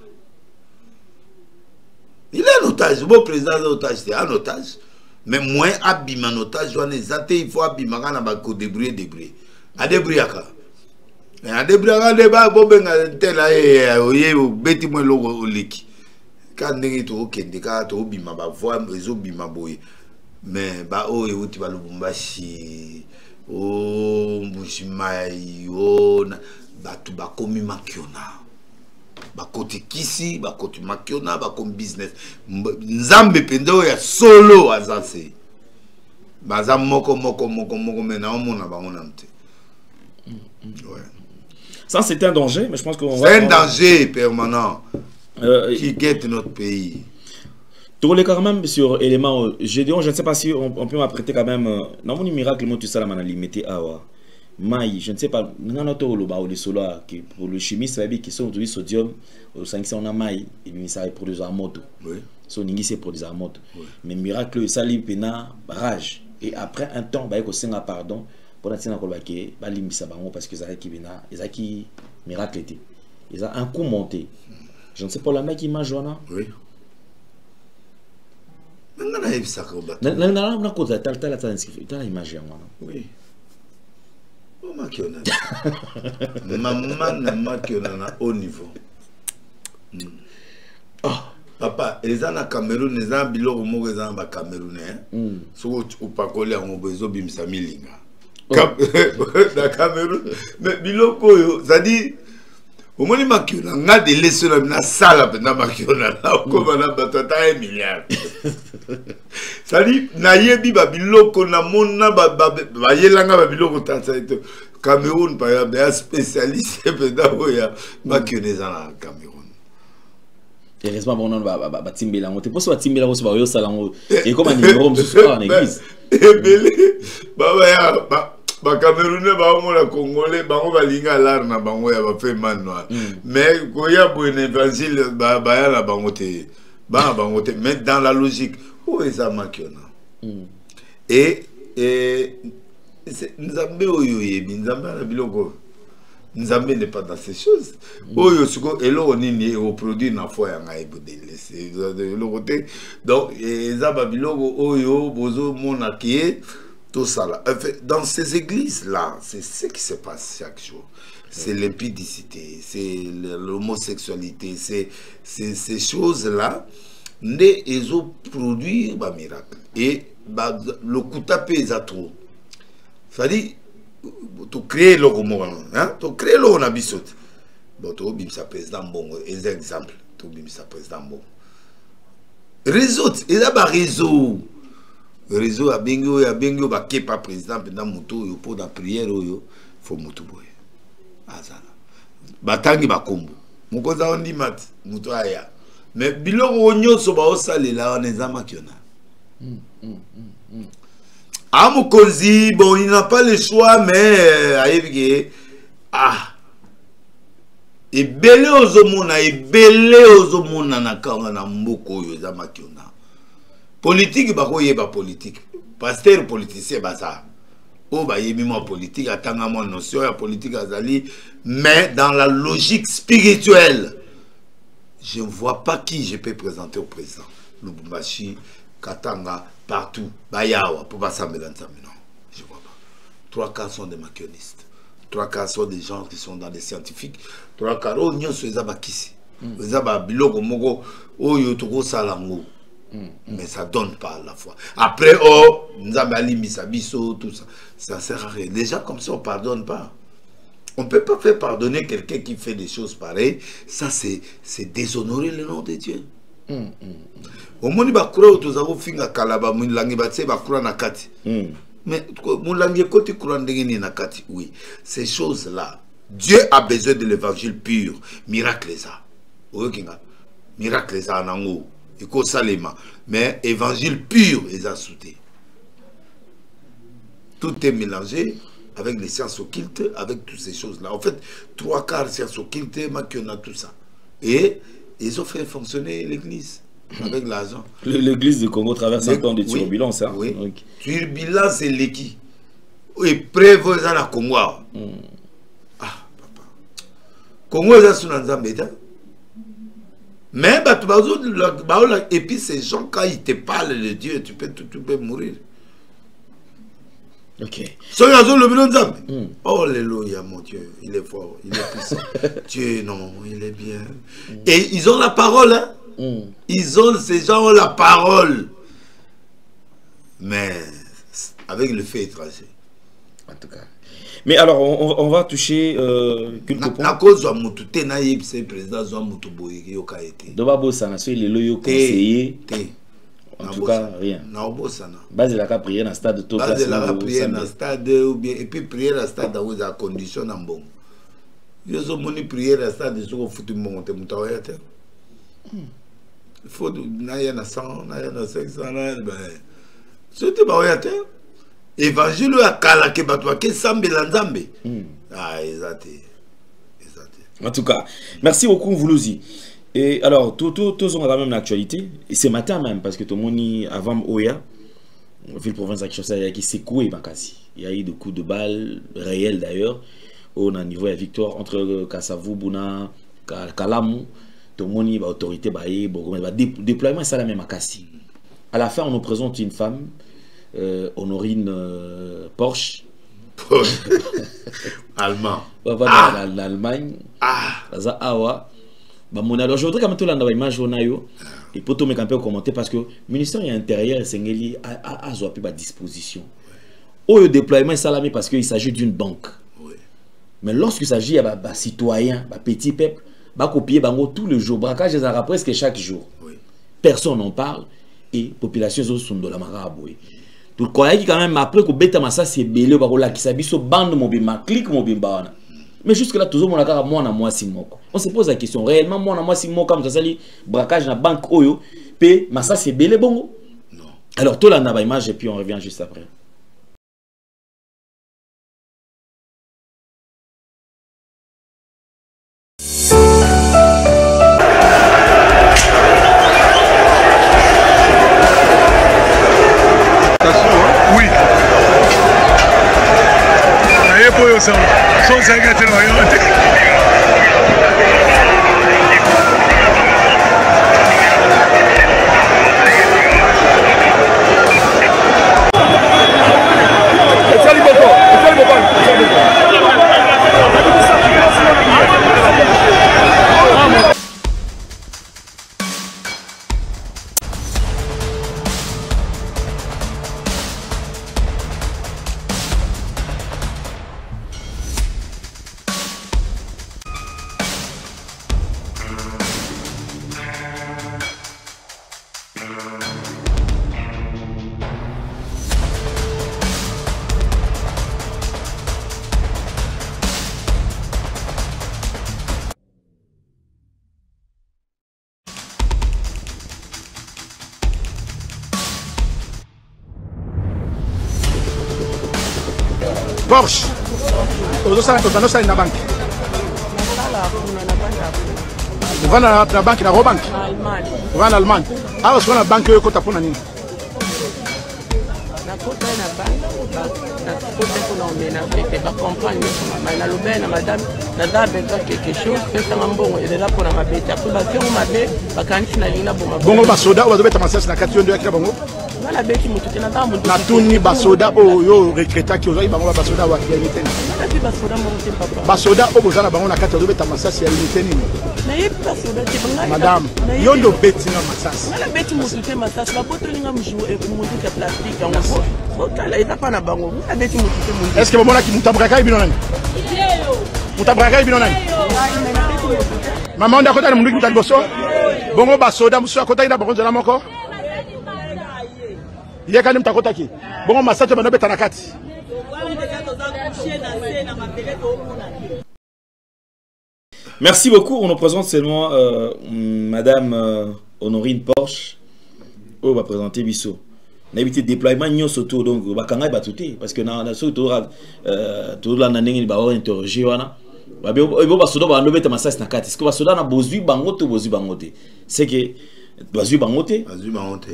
Il est en otage. Bon, président est en otage, c'est en otage. Mais moins abîme en otage, il faut abîmer en débrouiller. À débrouiller. À débrouiller, quand ndenge to kende ka to bima ba voix ezo bima boye mais ba o e uti ba lubumbashi o mbushimai o ba tu ba komi makiona ba koti kisi ba koti makiona ba comme business nzambe pendo ya solo azase baza moko mena omona ba ona mte. Ouais, ça c'est un danger, mais je pense qu'on c'est un danger permanent qui guette notre pays. Tout le quand même sur élément Gédéon, je ne sais pas si on peut m'apprêter quand même dans mon miracle moi tout ça la m'a limité à maï, je ne sais pas non auto le bas au solo qui pour le chimiste ça veut dire qu'ils sont du sodium au 500 on a maï et bien ça produit en moto. Oui. So ningi c'est produit en moto. Mais miracle ça li pena rage et après un temps ba ko senga pardon pour la ko ba ke ba limbisa bango parce que ça qui bena ezaki miracle était. Ils a un coup monté. Je ne sais pas la mec qui m'a joué. Oui. Maintenant, il y a ça. Oui. Oh, maman n'a haut niveau. Papa, les gens à Cameroun, les gens biloko mo les gens à Camerounais. So ou pas coller en bezo bim samilinga. Na Cameroun, mais biloko yo, ça dit au moins makiona nga de laisser la sala na makiona là comme na batata 1 milliard. Ça dit na yebi ba biloko na mona ba yelanga ba biloko tata Cameroun par exemple un spécialiste pedao ya makioneza na Cameroun. Heureusement bon ba timbela on te pose ba timbela ko ba yo sala et comme un numéro ce soir en église. Belé baba ya ba Camerounais ba mo la Congolais ba ngo ba linga lar na bango ya ba fait manoir mais ko ya bo un évangile ba ya la bango te mais dans la logique où est ça makiona et nzambe oyo yebi nzambe na biloko Nzambe n'est pas dans ces choses. Oyo suko elo nini au produit na foi ya ngai bodele. C'est le côté. Donc eza babiloko oyo bozo mona ki tout ça là. Dans ces églises là, c'est ce qui se passe chaque jour. C'est l'impudicité, c'est l'homosexualité, c'est ces choses là. Ils ont produit un miracle. Et le coup tapé, ils ont trop. C'est-à-dire, tu crées le roman, tu crées le roman. Bon, tu as ça président bon, un exemple. Tu as ça président bon. Réseau, il y a un réseau. Le réseau a bengo, qui pas président, pendant moto, pour la prière, il faut moto boy. Azala. Batangi bakombo. Mukoza on dit mat, moto aya. Mais biloko onyo soba osalela on ezama kiona. Amukozi, bon, il n'a pas le choix, mais aïe et belé ozomona, et belé ozomona na kanga na mboko yo ezama kiona. Politique bako yeba politique. Pasteur politicien baza. Oh bah yeba politique atanga mon notion ya politique azali, mais dans la logique spirituelle. Je ne vois pas qui je peux présenter au président. Lubumbashi, Katanga, partout. Bayawa, pour pas s'amener non, je ne vois pas. 3 quarts sont des machiavélistes. 3 quarts sont des gens qui sont dans les scientifiques. 3 quarts, oh, nous sommes bakisi. Nous sommes biloko moko, oh, yotoko salango. Mais ça ne donne pas à la fois. Après, oh, nous avons ali misabiso, tout ça. Ça ne sert à rien. Déjà, comme ça, on ne pardonne pas. On ne peut pas faire pardonner quelqu'un qui fait des choses pareilles. Ça, c'est déshonorer le nom de Dieu. Au moins, il y a des gens qui ont kalaba, mais oui, ces choses-là, Dieu a besoin de l'évangile pur. Miracle ça. Miracle ça en ango. Mais évangile pur, ils ont sauté. Tout est mélangé avec les sciences occultes, avec toutes ces choses-là. En fait, 3 quarts sciences occultes, on a tout ça. Et ils ont fait fonctionner l'église avec l'argent. L'église du Congo traverse un temps de turbulence. Hein? Oui, okay. Turbulence, c'est l'équipe. Et prévoit ça la Congo. Ah, papa. Congo, c'est sous l'ensemble. Mais, et puis ces gens, quand ils te parlent de Dieu, tu peux mourir. Ok. Oh, alléluia, mon Dieu, il est fort, il est puissant. Dieu, non, il est bien. Et ils ont la parole, hein. Ces gens ont la parole. Mais avec le fait étranger. En tout cas. Mais alors, on va toucher quelques points. À cause de Moutou, naïb, c'est le président de Moutou Boye qui a été. Dobabo Sanasou, il est le conseiller. En tout cas, rien. Base de la prière dans le stade de tout. Base de la prière dans le stade, ou bien, et puis prière dans le stade où il y a condition en bon. Il y a une prière dans le stade où il faut monter. Il faut naïa na 100, naïa na 500, c'était pas à terre. Évangile à Kala ke batwa ke sambela nzambe. Ah, exact. En tout cas, merci beaucoup Voulouzi. Et alors, tous ont quand même l'actualité. Et ce matin même, parce que tout le monde, avant Oya, ville province de qui s'est secoué, il y a eu des coups de balle réels d'ailleurs, au niveau de la victoire entre Kassavou, Bouna, Kalamou, tout le monde, l'autorité, déploiement, ça la même à Kassi. À la fin, on nous présente une femme, Honorine Porsche. Allemand. L'Allemagne. Alors je voudrais quand même tout l'image et pour tout me camper commenter parce que le ministère de l'Intérieur a à disposition. Au déploiement salamé parce qu'il s'agit d'une banque. Mais lorsqu'il s'agit de citoyens, de petits peuples, va copier tout le jour. Braquage des presque chaque jour. Personne n'en parle et la population sont de la maraboue. Tout le croyez quand même après que bêta massa c'est belé qui s'habille sur bande mobile, clic mobile. Mais jusque là, toujours on se pose la question, réellement, moi si moi comme ça, braquage dans la banque Oyo, mais ça c'est belé bongo. Non. Alors, tout là, on a image et puis on revient juste après. Oui. Porsche. Tozo sala na banque. On va na banque na Robank. On va en Allemagne. Ah, on va na banque yo kota pona nini? Na kota na banque, na kota pona on na fait pas comprendre mais na lobe na madame na da besoin quelque chose pesa ngambongo elle est là pour na mabeta pour ba faire mabe ba kanisi na lina boma. Bongo ba soda ou ba beta masasi na kati yo ndio yakira bongo. Na beti mutu tena da mutu. Na tuni ba soda o yo rekreta ki ozo bango ba soda wa ki unité. Na ti ba soda mo te papa. Ba soda o bozana bango na kati yo beta masasi ya unité nini? Na yebi ba soda te banga. Madame, yo ndo beti na masasi. Na beti mutu te masasi ba boto linga mjou e mutu te plastique en gros. Otala eza pa na bango. Na beti mutu te mutu. Est-ce que bomona ki mutabraka ibino nani? Mutabraka ibino nani? Maman ndako tani mundu ki boso. Bongo ba soda musu akota ina bango nzela moko. Yekani mtakotaki. Bongo masato bano beta na kati. Merci beaucoup. On nous présente seulement Madame Honorine Porsche. On va présenter Bissot. On a évité déploiement nyonso autour donc bakanga ba touté parce que na surtout tout la nanengi ba interroger wana. Ba ba soda ba no beta masasi na kati. Est-ce que ba soda na bozui bangote bozui bangote. C'est que bozui bangote. Bozui bangote.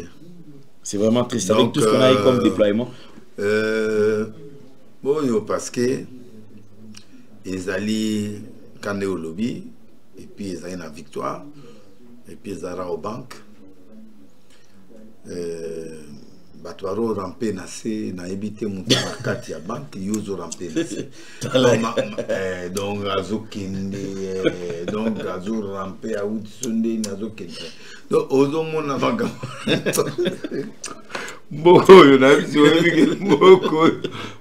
C'est vraiment triste avec tout ce qu'on a eu comme déploiement. Bon, parce que ils allaient quand au lobby et puis ils allaient la victoire et puis ils allaient aux banques. Batwaro rampé nassé na évité monter la carte ya banque yuzo rampé nassé donc azokende donc azo rampé a utsonde nazokende donc ozo mona vanga mboko yo na biso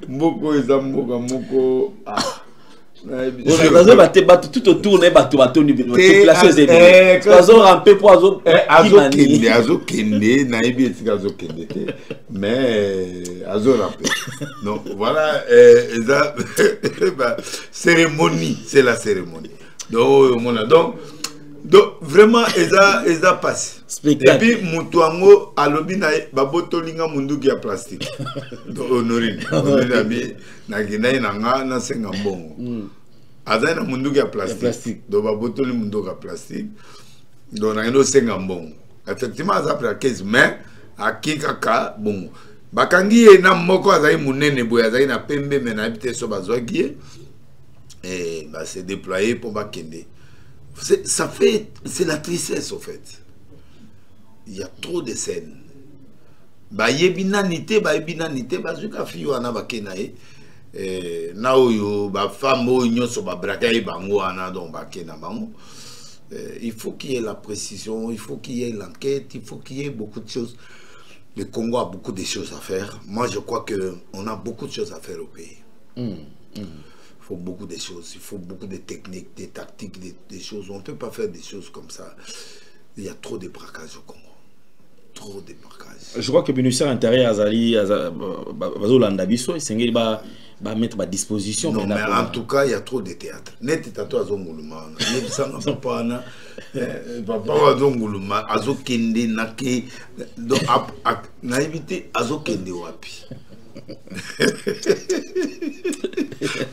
mboko eza mboka moko tout autour ne bato batoni population zebe azo ramper pour azo kende na ebi etika azo kende te mais azo ramper donc voilà cérémonie, c'est la cérémonie donc vraiment eza passe et puis mutuango alobi na babotolinga munduki ya plastique donc honorine abi na gina na nga na senga mbongo azana munduki ya plastique donc babotoli munduki ya plastique donc na ndo senga mbongo effectivement aza après 15 mais akikaka bongo bakangi na moko azai munene boya azai na pembe mais na habité so bazwaki et bah c'est déployé pour bakende. Ça fait, c'est la tristesse au fait. Il y a trop de scènes. Ba yebinanité, zuka fiyo ana bakenae. Na oyo ba femme oyo nyoso ba brakaye bango ana donc bakena bango. Il faut qu'il y ait la précision, il faut qu'il y ait l'enquête, il faut qu'il y ait beaucoup de choses. Le Congo a beaucoup de choses à faire. Moi je crois que on a beaucoup de choses à faire au pays. Il faut beaucoup de choses, il faut beaucoup de techniques, des tactiques, des choses. On ne peut pas faire des choses comme ça. Il y a trop de braquages au Congo. Trop de braquages. Je crois que le ministère intérieur Azali Bazolanda Bisso, il va mettre à disposition. Non, mais en tout cas, il y a trop de théâtre. Net tato azonguluma. Ne sanga papa na papa azonguluma azokende nake donc na éviter azokende wapi.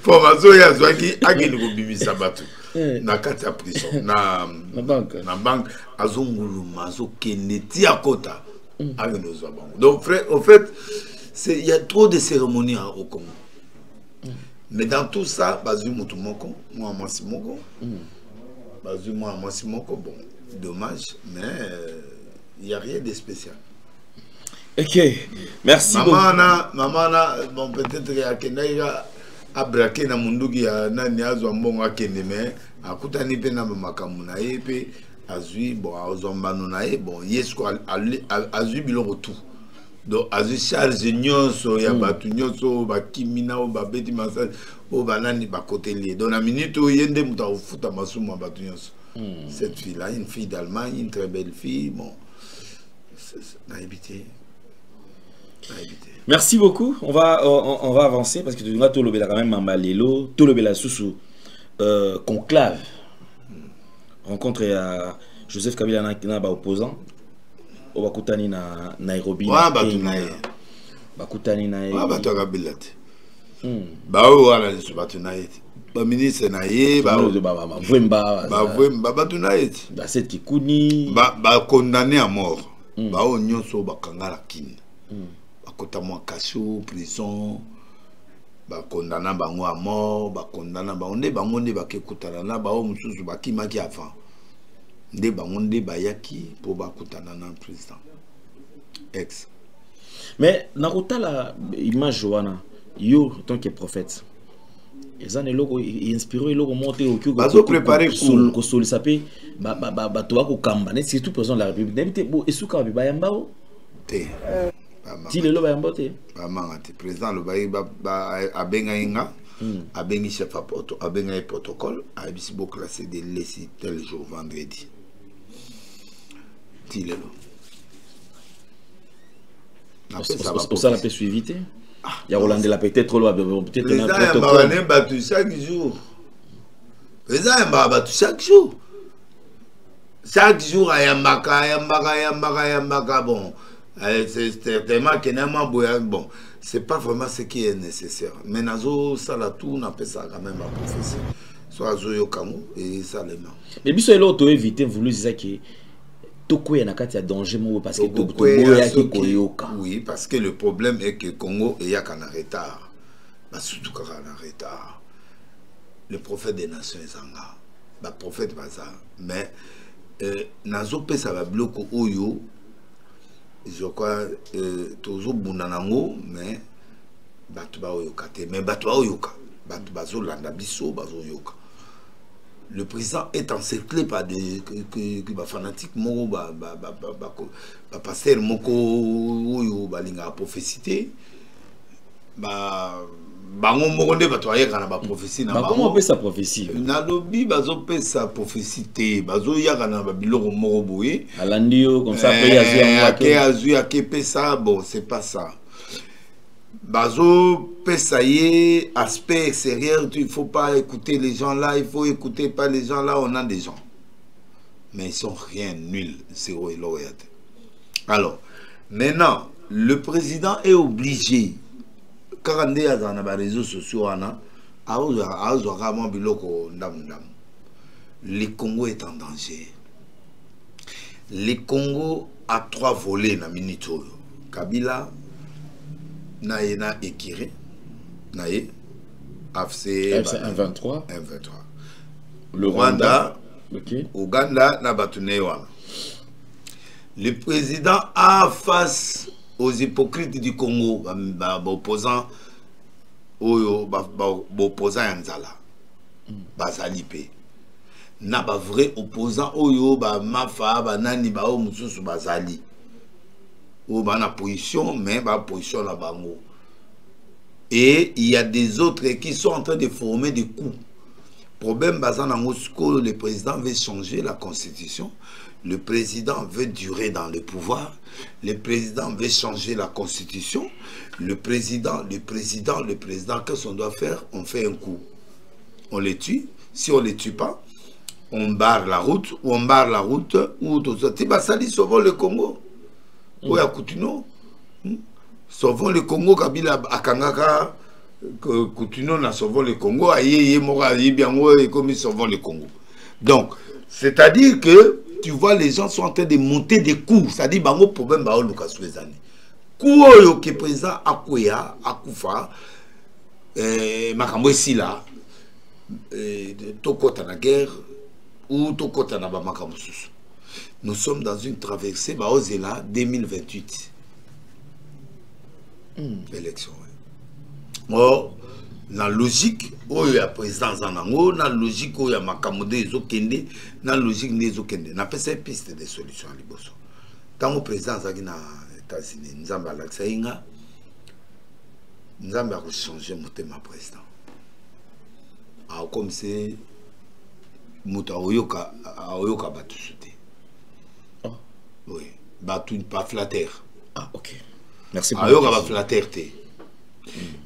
Formation ya zwaki ageni ko bimisa batu na kati ya prison na banque azonguluma azokende ti akota ageni ozwa bango. Donc frère, en fait, il y a trop de cérémonies au Congo. Mais dans tout ça, Bazou Moutoumoko, moi, Massimoko, Bazou, moi, Massimoko, bon, dommage, mais il n'y a rien de spécial. Ok, merci beaucoup. Maman, bon, peut-être qu'il y a quelqu'un a braqué dans mon doux, il y a un bon à Kende, mais à Koutani Pena Makamunae, puis Azui, bon, à Ozambanonae, bon, Yesko, Azui Biloro tout. Donc, Azui charge Nyonso, il y a Batunyonso, Bakimina, Babeti Massal, Banani, Bakotelier. Donc, la minute où il y a des moutons au foot à Massouma Batunyonso. Cette fille-là, une fille d'Allemagne, une très belle fille, bon, n'a évité. Merci beaucoup. On va avancer parce que tu dois tout le quand même Mambalelo, tout le bel sous conclave. Rencontre à Joseph Kabila na opposant. Au Bakutani na Nairobi. Bakutani na. Kabila. Ba wala su batunaye. Ba ministre na ye ba Vwemba. Ba Vwemba batunaye. Ba seti kuni. Ba condamné à mort. Ba onyoso bakangala kin. Bakota mwa kaso prison. Ba condamna bango à mort, ba condamna ba onde bango nde bakekutana na ba o mususu bakimaki avant. Nde bango nde bayaki pour bakutana na président. Ex. Mais Naruta la image wana yo tant que prophète. Ils ont logo inspiré logo monter au cul. Bazo préparer ko soli sapé ba to ko kamba ne surtout président de la République. N'importe bo esuka bi bayamba o. Te. Ti le lo bayamba te. Ba mangati président lo bayi ba abenga inga. Abengi chef à porto, abenga protocole, a bisi bo classé de laisser tel jour vendredi. Ti le lo. Ça la peut suivre. Il y a Roland la peut-être un battu chaque jour. Président battu chaque jour. Chaque jour, il y a Yambaka. Bon, c'est tellement que bon, c'est pas vraiment ce qui est nécessaire. Mais Nazo, ça la tout, on appelle ça quand même la prophétie. Soit Zoyo Kamu et ça les mains. Mais bien sûr, l'autre éviter, vous lui dites que danger parce que oui, parce que le problème est que le Congo est en retard. Surtout quand en retard. Le prophète des nations est en là. Le prophète pas ça. Mais Nazo ça va bloquer Oyo. Je crois toujours Bunanango, mais Batuba Oyokate. Mais Batuba Oyoka. Batubazo Landabiso, Bazo Yoka. Le président est encerclé par des fanatiques moko pasteur moko oyo balinga prophécité bango moko nde bato ayeka na prophétie na comment on peut sa prophétie na lobi bazo pe sa prophétie te bazo yaka na biloko moko boye alandio comme ça après azu akepe ça bon c'est pas ça. Bazo Pesaye, aspect extérieur, il ne faut pas écouter les gens là, il faut écouter pas les gens là, on a des gens. Mais ils sont rien, nuls, zéro et lauréate. Alors, maintenant, le président est obligé, quand on est dans les réseaux sociaux, le Congo est en danger. Le Congo a 3 volets dans Minito. Kabila, Naïna Ekiré, Naïe, AFC 1-23. Le Rwanda, okay. Ouganda, Nabatunewana. Le président a face aux hypocrites du Congo, opposant Yanzala, Bazalipe. N'a pas vrai opposant Oyo, Mafa, Nani, Bao, Moussousou, Bazali. Ou dans la position, mais la position là bango. Et il y a des autres qui sont en train de former des coups. Problème basant dans Moscou, le président veut changer la constitution. Le président veut durer dans le pouvoir. Le président veut changer la constitution. Le président, qu'est-ce qu'on doit faire? On fait un coup. On les tue. Si on ne les tue pas, on barre la route. Ou on barre la route. Ou tout ça. Tibasali sauvons le Congo. Oui, à Koutino. Sauvons le Congo, Kabila Akangaka, Koutino na sauvons le Congo, Aïe, Mora, Yibiango, et comme ils sauvons le Congo. Donc, c'est-à-dire que tu vois, les gens sont en train de monter des coups. C'est-à-dire, bango problème, bah, Lucas Souezani. Coups, qui présent Akouya, Akoufa, makambo ici là, tokota na guerre ou tokota na ba makambo susu. Nous sommes dans une traversée, bah là 2028. Élection. Or, dans la logique, où il y a président Zanango, dans la logique où il y a Makamode Ezokende, dans la logique Nezokende. On appelle ça piste de solutions à Liboso. Tant que le président Zagina États-Unis, nous avons Alaksaïnga, nous avons changé mon thème président. Alors, comme c'est Mouta Oyoka Batusute. Oui, Batu pas flatter. Ah, ok. Merci pour la flatteté.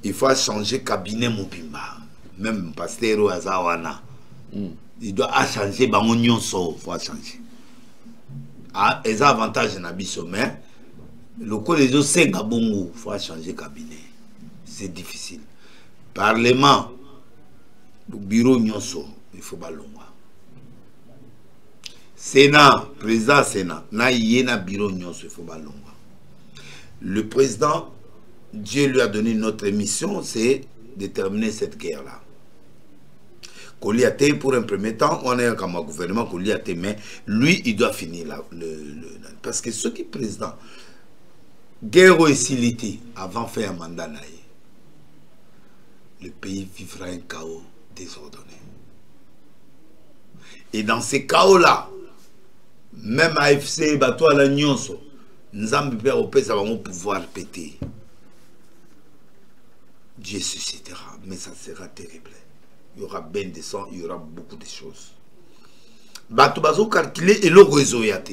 Il faut changer cabinet Mopimba. Même pasteur Azawana. Il doit changer Bangonion so, il faut changer. Ah, les avantages na biso mais le coup les autres c'est Gabongo, il faut changer cabinet. C'est difficile. Parlement, le bureau Nyonso, il faut balonga. Sénat, président Sénat, na yena bureau Nyonso, il faut balonga. Le président, Dieu lui a donné notre mission, c'est de terminer cette guerre-là. Koliate, pour un premier temps, on est comme un gouvernement Koliate, mais lui, il doit finir là. Parce que ceux qui sont présidents, guerre ou silité, avant de faire un mandat, le pays vivra un chaos désordonné. Et dans ces chaos-là, même AFC, Bato à la Nyonso, nous avons pouvoir péter. Dieu suscitera, mais ça sera terrible. Il y aura ben de sang, il y aura beaucoup de choses. Bato bazo calculé et le réseau yate.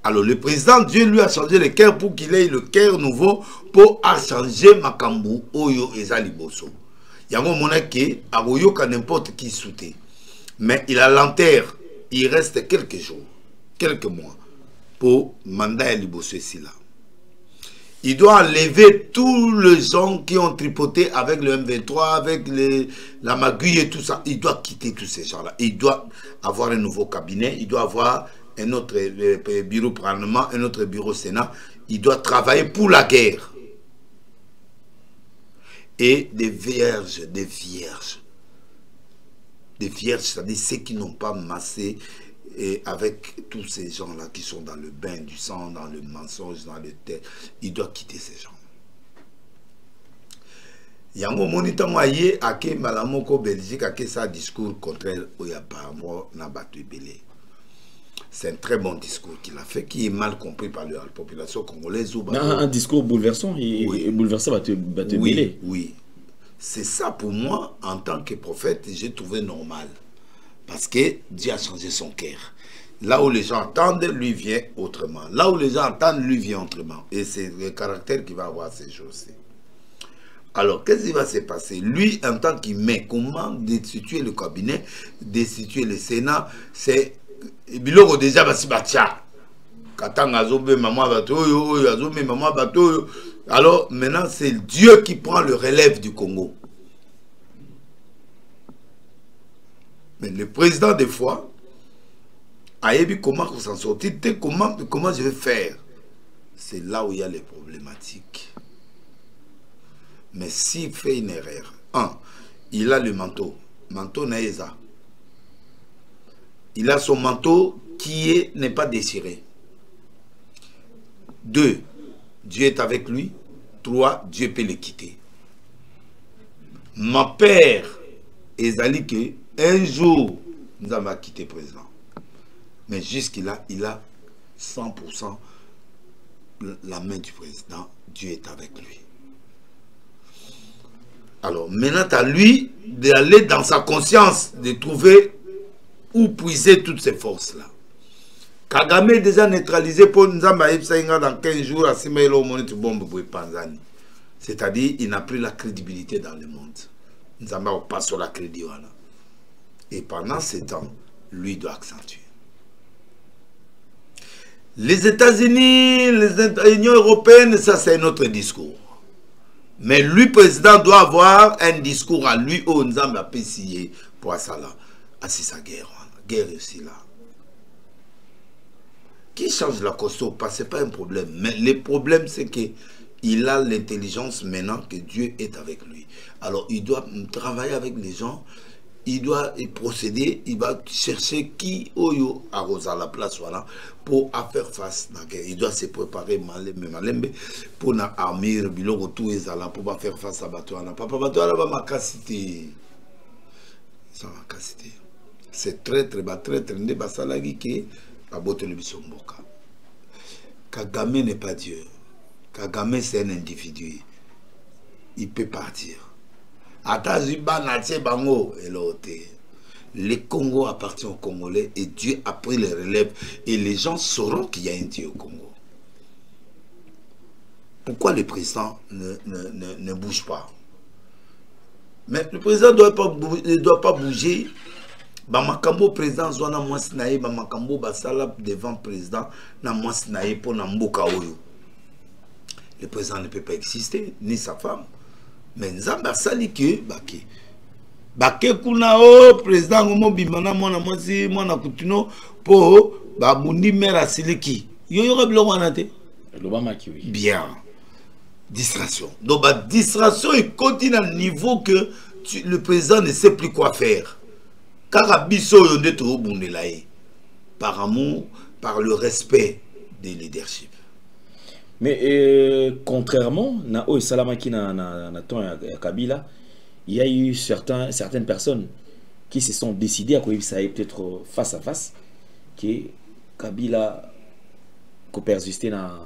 Alors le président, Dieu lui a changé le cœur pour qu'il ait le cœur nouveau pour changer Makambu, Oyo et Zaliboso. Il y a un moment qui a n'importe qui souté. Mais il a l'enterre, il reste quelques jours, quelques mois pour mandat Liboso ici là. Il doit enlever tous les gens qui ont tripoté avec le M23, avec la Maguille et tout ça. Il doit quitter tous ces gens-là. Il doit avoir un nouveau cabinet. Il doit avoir un autre bureau Parlement, un autre bureau Sénat. Il doit travailler pour la guerre. Et des vierges, c'est-à-dire ceux qui n'ont pas massé. Et avec tous ces gens-là qui sont dans le bain du sang, dans le mensonge, dans le tête, il doit quitter ces gens. Il y a un moment où il y a un Malamoko Belgique qui a un discours contraire au Yapamo Nabatoué Belé. C'est un très bon discours qu'il a fait, qui est mal compris par la population congolaise. Un discours bouleversant et bouleversé Batou Belé. Oui, c'est ça pour moi, en tant que prophète, j'ai trouvé normal. Parce que Dieu a changé son cœur. Là où les gens entendent, lui vient autrement. Là où les gens entendent, lui vient autrement. Et c'est le caractère qui va avoir ces choses-ci. Alors, qu'est-ce qui va se passer? Lui, en tant qu'il met, comment destituer le cabinet, destituer le Sénat, c'est... Biloko déjà, alors, maintenant, c'est Dieu qui prend le relève du Congo. Mais le président, des fois, a dit comment s'en sortir, comment je vais faire. C'est là où il y a les problématiques. Mais s'il fait une erreur, il a le manteau Naïza. Il a son manteau qui n'est pas déchiré. 2, Dieu est avec lui. 3, Dieu peut le quitter. Ma père, Ezali que un jour, nous avons quitté le président. Mais jusqu'à il a 100% la main du président. Dieu est avec lui. Alors, maintenant, à lui d'aller dans sa conscience, de trouver où puiser toutes ces forces-là. Kagame est déjà neutralisé pour nous dans 15 jours à Simaïlo Monite Bombe pour Panzani. C'est-à-dire, il n'a plus la crédibilité dans le monde. Nous avons pas sur la crédit. Et pendant ce temps, lui doit accentuer. Les États-Unis, l'Union européenne, ça c'est un autre discours. Mais lui, président, doit avoir un discours à lui où nous avons apprécié pour ça là. Ah, c'est sa guerre. Guerre aussi là. Qui change la costume, ce n'est pas un problème. Mais le problème, c'est que il a l'intelligence maintenant que Dieu est avec lui. Alors il doit travailler avec les gens, il doit procéder, il va chercher qui oyo à la place voilà pour faire face à la guerre. Il doit se préparer pour na armure biloko tout ezala pour pas faire face à Batouana. Papa Batouana va makasité. Ça va makasité. C'est très ne basalagi ke baboto le bisomboka. Kagame n'est pas Dieu. Kagame c'est un individu. Il peut partir. Le Congo appartient aux Congolais et Dieu a pris les relèves et les gens sauront qu'il y a un Dieu au Congo. Pourquoi le président ne bouge pas? Mais le président ne doit pas bouger. Bamakambo président zwana mwasinaye bamakambo basala devant président na mwasinaye pour na mboka oyo. Le président ne peut pas exister ni sa femme. Mais nzamba sali que bake kuna o président ngomo bimana mwana mwasi mwana kutuno po babundi mera siliki yoyo kabilo wana te l'Obama qui oui. Bien. Distraction. Donc la distraction est continue à un niveau que le président ne sait plus quoi faire. Car abisso yonde to bundelaye par amour, par le respect des leadership. Mais contrairement na o salamaki na ton Kabila, il y a eu certaines personnes qui se sont décidées à quoi ça peut-être face à face que Kabila ko persister na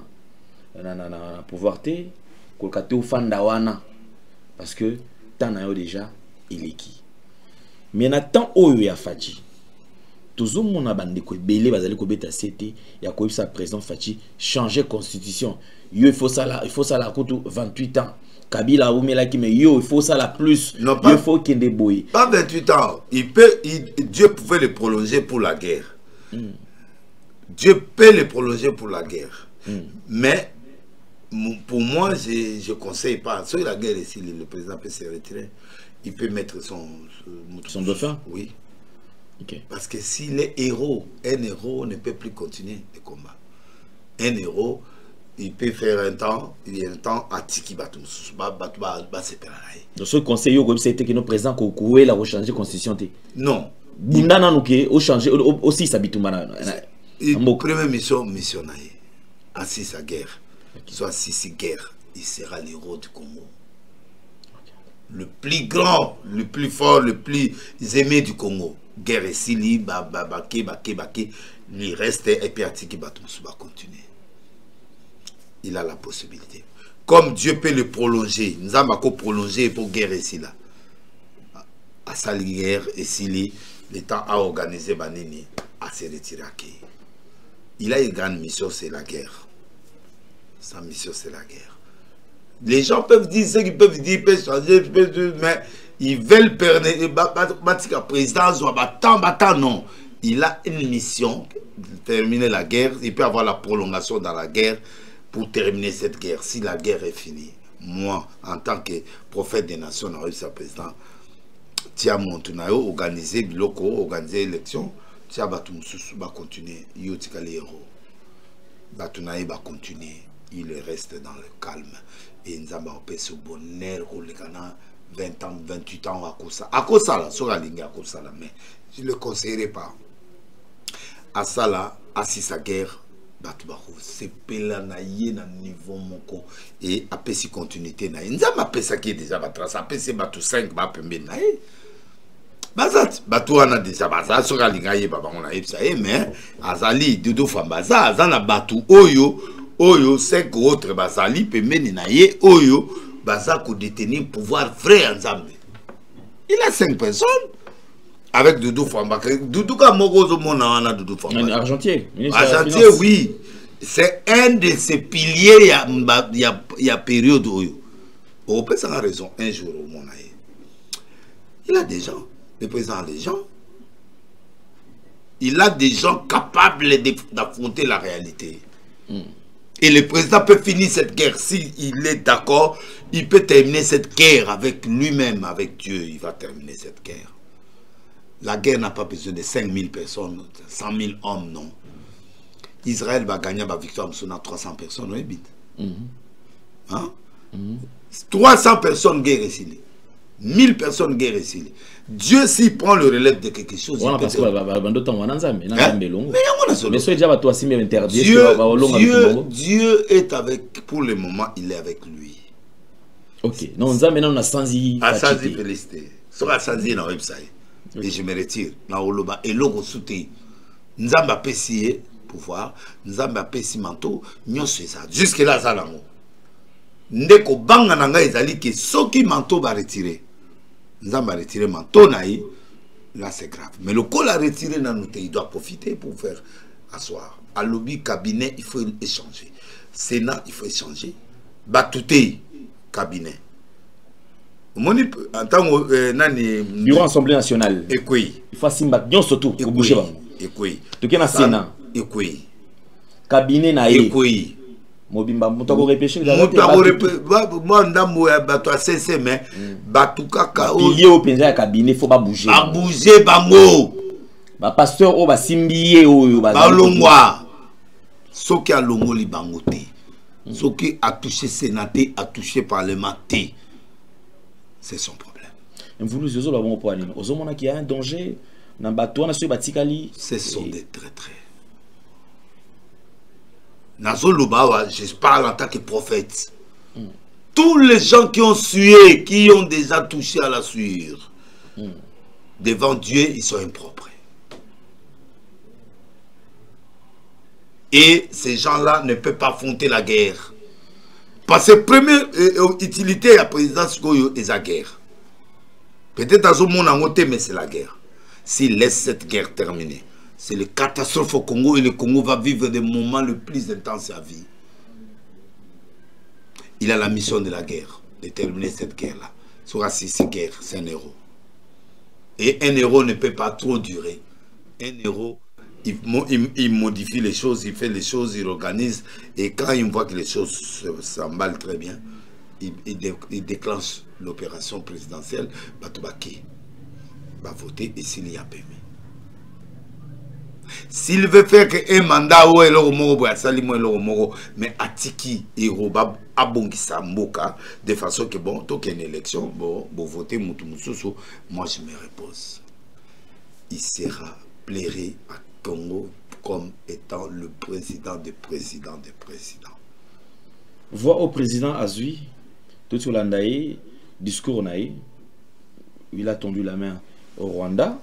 pouvoir té ko kato fandawana parce que tant a déjà il est qui. Mais nathan oyo ya Fachi toujours mon abandé ko belé bazali ko beta cité ya ko sa président Fachi changer constitution yo il faut ça la kutu 28 ans Kabila oumela ki mais yo il faut ça la plus non, pas, il faut qu'il débrouille pas 28 ans Dieu pouvait le prolonger pour la guerre. Dieu peut le prolonger pour la guerre. Mais pour moi je conseille pas sur la guerre ici le président peut se retirer. Il peut mettre son dauphin. Oui. Okay. Parce que s'il est héros, un héros ne peut plus continuer le combat. Un héros, il peut faire un temps à Tiki Batum. Donc ce conseil c'était que nos présidents Koué la rechanger constitution. Non. Bundana nuke au changer aussi sabitumana. Première mission assis sa guerre. Soit assis guerre, il sera l'héros du Congo. Le plus grand, le plus fort, le plus aimé du Congo. Guerre et Sili, Bake, il reste et puis Atiki Batumsu va continuer. Il a la possibilité. Comme Dieu peut le prolonger, nous avons prolonger pour guerre et Sili. À Sali guerre et Sili, l'État a organisé Banini à se retirer. Il a une grande mission, c'est la guerre. Sa mission, c'est la guerre. Les gens peuvent dire ce qu'ils peuvent dire, ils peuvent changer, mais ils veulent perdre. Président, non. Il a une mission de terminer la guerre. Il peut avoir la prolongation dans la guerre pour terminer cette guerre. Si la guerre est finie, moi, en tant que prophète des nations, président, Tia Montunayo, organiser l'élection, Tia Batumsusu va continuer. Yotika les héros. Batunaye va continuer. Il reste dans le calme. Et nous avons ce bonheur, 20 ans, 28 ans à cause ça, sur la ligne à cause ça, mais je ne le conseillerais pas. À ça là, à sa guerre, c'est pelanaïe na niveau moko et après si continuité na. Nous avons appelé ça qui est déjà batras, après c'est batou 5 ba pembe na. Bazat, batou ana déjà bazat sur la ligne aïe baba on a ça mais azali dodo fambaza azana batou oyo 5 autres bazali pemeni na ye oyo bazako détenir pouvoir vrai ensemble. Il a 5 personnes avec Doudou Famba. Doudou ka mogozo mona wana Doudou Famba. Argentier. Argentier oui. C'est un de ces piliers il y a période oyo. On peut avoir raison un jour au monde. Il a des gens, le président a des gens. Il a des gens capables d'affronter la réalité. Et le président peut finir cette guerre. S'il est d'accord, il peut terminer cette guerre avec lui-même, avec Dieu. Il va terminer cette guerre. La guerre n'a pas besoin de 5000 personnes, 100 000 hommes, non. Israël va gagner la victoire sur 300 personnes, oui, Hein? 300 personnes guerre ici. 1000 personnes guerre ici. Dieu, s'il prend le relève de quelque chose, il peut... Dieu est avec, pour le moment, il est avec lui. Ok. Non, on a Sanzi. Sanzi félicité. Sera Sanzi dans le website. Et je me retire. Dans Oloba. Et l'eau soutient. Nzamba Pessie, pouvoir. Nzamba Pessie manteau. Nyon c'est ça. Jusque là, ça l'amour. Ndeko banga nanga ezali que ceux qui manteau va retirer. Nzamba retirer manteau naï. Là c'est grave. Mais le col a retiré dans notre il doit profiter pour faire asseoir. À lobby cabinet, il faut échanger. Sénat, il faut échanger. Batouté cabinet. Moni en tant que nani bureau assemblée nationale. Ekoi. Il faut simba bien surtout pour bouger ba. Ekoi. To kena Sénat. Ekoi. Cabinet na ye. Ekoi. Mobimba mutako repêcher la moi ndambo ya bato a CC mais batuka ka pilier au penza ya cabinet faut pas bouger. Ba bouger bango. Ba pasteur o ba simbiye oyo ba longwa. Soki a longo li bango te. Soki a touché sénaté, a touché parlement te. C'est son problème. Vous nous osons bon point. Osons mona qu'il y a un danger na bato na so batikali. Ce sont des traîtres. Nazolobawa, je parle en tant que prophète. Tous les gens qui ont sué, qui ont déjà touché à la sueur, devant Dieu, ils sont impropres. Et ces gens-là ne peuvent pas affronter la guerre. Parce que la première utilité de la présidence, c'est la guerre. Peut-être à ce moment, mais c'est la guerre. S'il laisse cette guerre terminer, c'est une catastrophe au Congo et le Congo va vivre des moments les plus intenses de sa vie. Il a la mission de la guerre, de terminer cette guerre-là. Soit si cette guerre, c'est un héros. Et un héros ne peut pas trop durer. Un héros, il modifie les choses, il fait les choses, il organise. Et quand il voit que les choses s'emballent très bien, il déclenche l'opération présidentielle. Batubaki va voter et s'il y a permis. S'il veut faire un mandat ou mais Atiki et Roba Abongisa Mboka de façon que bon, tant qu'il y a une élection, bon voter Moutoumoussousou, moi je me repose. Il sera plairé à Congo comme étant le président des présidents des présidents. Voix au président Azui, tout sur l'Andaï, discours Naï, il a tendu la main au Rwanda.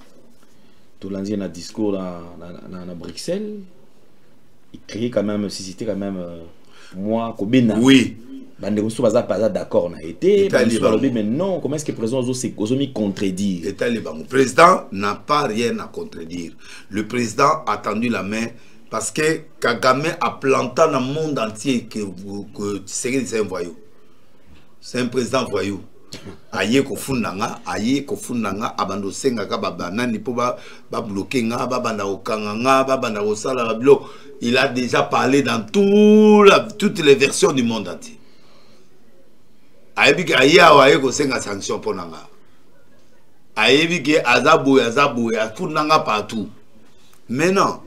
Tout l'Indien a discours à Bruxelles. Il crée quand même, suscité quand même, moi, Kobena. Oui. Pas d'accord, on a été. Mais non, comment est-ce que le président Ozomi contredire? Le président n'a pas rien à contredire. Le président a tendu la main parce que Kagame a planté dans le monde entier que c'est un voyou. C'est un président voyou. Aye ko fundanga abando senga ka babanani po ba bloquer nga babanda okanga nga babanda osala bablo. Il a déjà parlé dans toutes les versions du monde entier. Ayebi ke aye ko senga sanction pour nanga. Ayebi ke azabu fundanga partout. Mais non.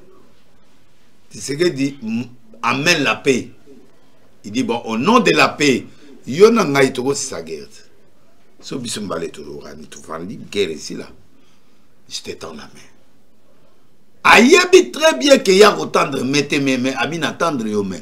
C'est ce qu'il dit, amène la paix. Il dit bon, au nom de la paix, yona nga itoko sa guerre. So bisumbalé toujours à Nitoufandi, guerre ici là. Je t'étends la main. Ayebi très bien qu'il y a autant de mais Amin attendre yome.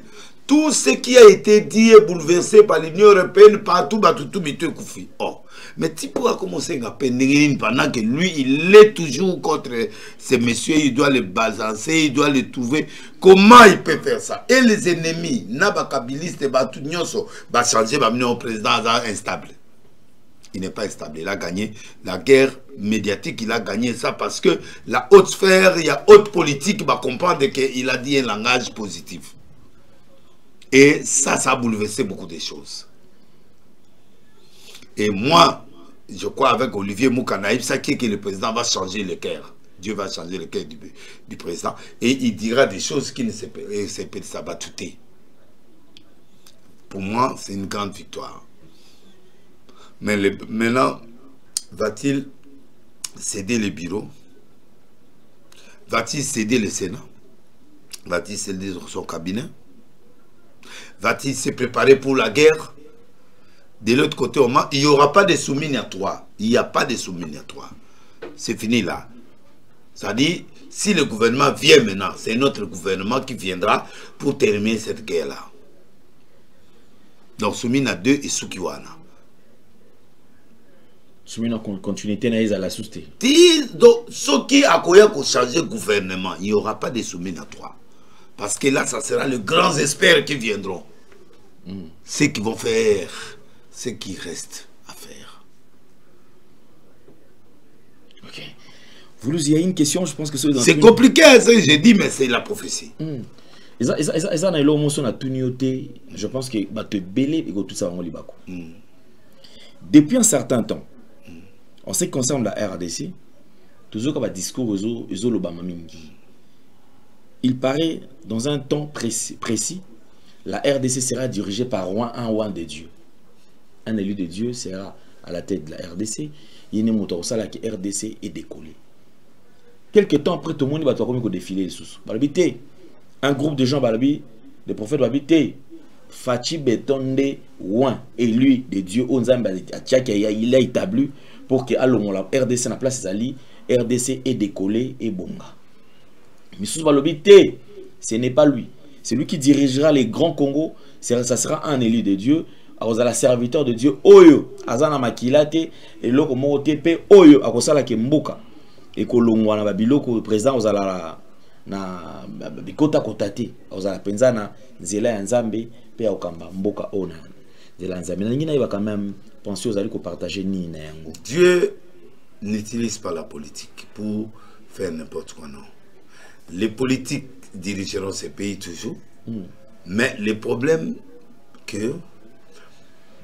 Tout ce qui a été dit est bouleversé par l'Union européenne partout, tout bito koufi. Oh, mais tu pourras commencer à peiner pendant que lui il est toujours contre ces messieurs, il doit les balancer, il doit les trouver. Comment il peut faire ça? Et les ennemis, nabakabilistes, tout nyonso, va changer, va mener au président instable. Il n'est pas stable. Il a gagné la guerre médiatique. Il a gagné ça parce que la haute sphère, il y a haute politique qui va comprendre qu'il a dit un langage positif. Et ça a bouleversé beaucoup de choses. Et moi, je crois avec Olivier Moukanaïf, ça qui est que le président va changer le cœur. Dieu va changer le cœur du président. Et il dira des choses qui ne s'appellent sabatouté. Pour moi, c'est une grande victoire. Mais maintenant, va-t-il céder le bureau? Va-t-il céder le Sénat? Va-t-il céder son cabinet? Va-t-il se préparer pour la guerre? De l'autre côté, il n'y aura pas de sous-miniatoires. Il n'y a pas de sous-miniatoires. C'est fini là. C'est-à-dire, si le gouvernement vient maintenant, c'est notre gouvernement qui viendra pour terminer cette guerre-là. Donc, Soumina 2 et Sukiwana. Soumina continuité à la souté. Donc, ceux qui ont changé le gouvernement, il n'y aura pas de Soumina 3. Parce que là, ça sera les grands experts qui viendront. Ceux qui vont faire ce qui reste à faire. Ok. Vous nous y a une question, je pense que c'est compliqué, j'ai dit, mais c'est la prophétie. Je pense que tout ça depuis un certain temps, en ce qui concerne la RDC, toujours un discours il paraît dans un temps précis, la RDC sera dirigée par un roi de Dieu. Un élu de Dieu sera à la tête de la RDC. Il y a une RDC est décollé. Quelques temps après, tout le monde va défiler les un groupe de gens, des prophètes, Fachi Betonde, élu de Dieu, il a établi pour que la RDC na place Zali, RDC est décollé et bonga. Mais ce n'est pas lui. C'est lui qui dirigera les grands Congo. Ça sera un élu de Dieu. La serviteur de Dieu. Oyo, Azana Makilate, et loko motepe, Oyo, Akosala Kemboka. Et Kolongwa na Babiloko, président, na bikota kotate ozala penza na nzela ya nzambe pe ya okamba mboka ona nzela ya nzambe na ngina iba quand même penser ozali ko partager ni na yango. Dieu n'utilise pas la politique pour faire n'importe quoi, non. Les politiques dirigeront ces pays toujours, mais le problème que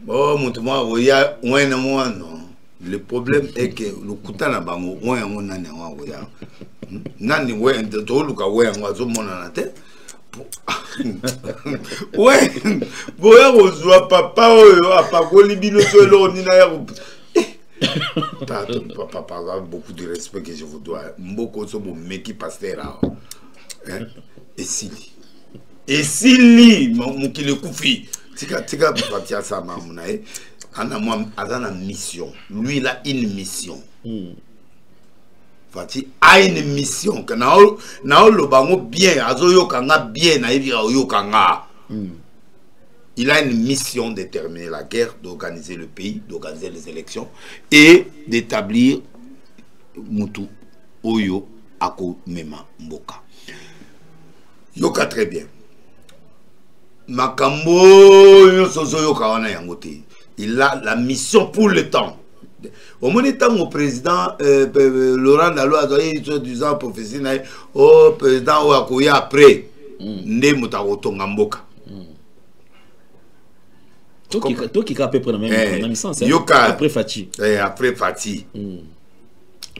oh montuma oya ouena moi non. Le problème est que le kutana bango ouena mona na oya nani we ndo luka we ngwazo mona na te ouais boya ozwa papa oyo apakoli bino so elo ni na ya papa par beaucoup de respect que je vous dois mboko so bo meki pasteur hein et si mukile kufi tika patia sa mamuna ana moi azana mission, lui il a une mission. Fati a une mission que nao lo bango bien azoyo kanga bien na ibira oyo kanga. Il a une mission de terminer la guerre, d'organiser le pays, d'organiser les élections et d'établir mutu oyo ako mema mboka. Yoka très bien. Makambo yo sozo yoka wana yangote. Il a la mission pour le temps. Au moment où le président Laurent Dalo a dit disant prophétie au président Ouakoya après ne mutarotonga mboka. Toi qui capé pour la même sens après Fati. Après Fati.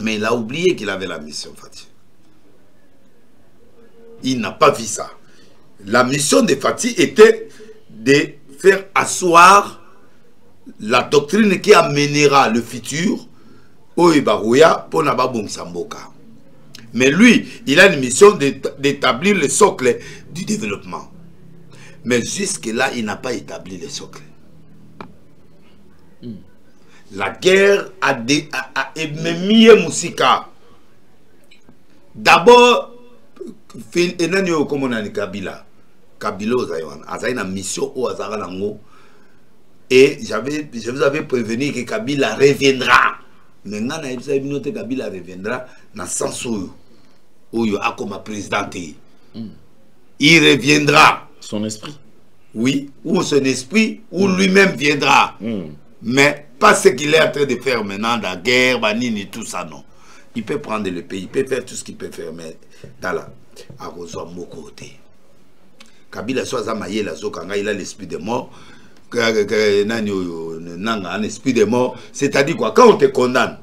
Mais il a oublié qu'il avait la mission Fati. Il n'a pas vu ça. La mission de Fati était de faire asseoir la doctrine qui amènera le futur au Ibarouya pour Nababong Samboka. Mais lui, il a une mission d'établir le socle du développement. Mais jusque-là, il n'a pas établi le socle. La guerre a émis Moussika. D'abord, Kabila. Kabila a une mission au Azarango. Et je vous avais prévenu que Kabila reviendra. Maintenant, Kabila reviendra dans le sens où il a comme président. Il reviendra. Son esprit. Oui, ou son esprit, ou lui-même viendra. Mais pas ce qu'il est en train de faire maintenant, la guerre, banini, tout ça, non. Il peut prendre le pays, il peut faire tout ce qu'il peut faire, mais dans la à côté. Kabila soit Zamaye, la Zokanga, il a l'esprit de mort. Un esprit de mort, c'est-à-dire quoi, quand on te condamne,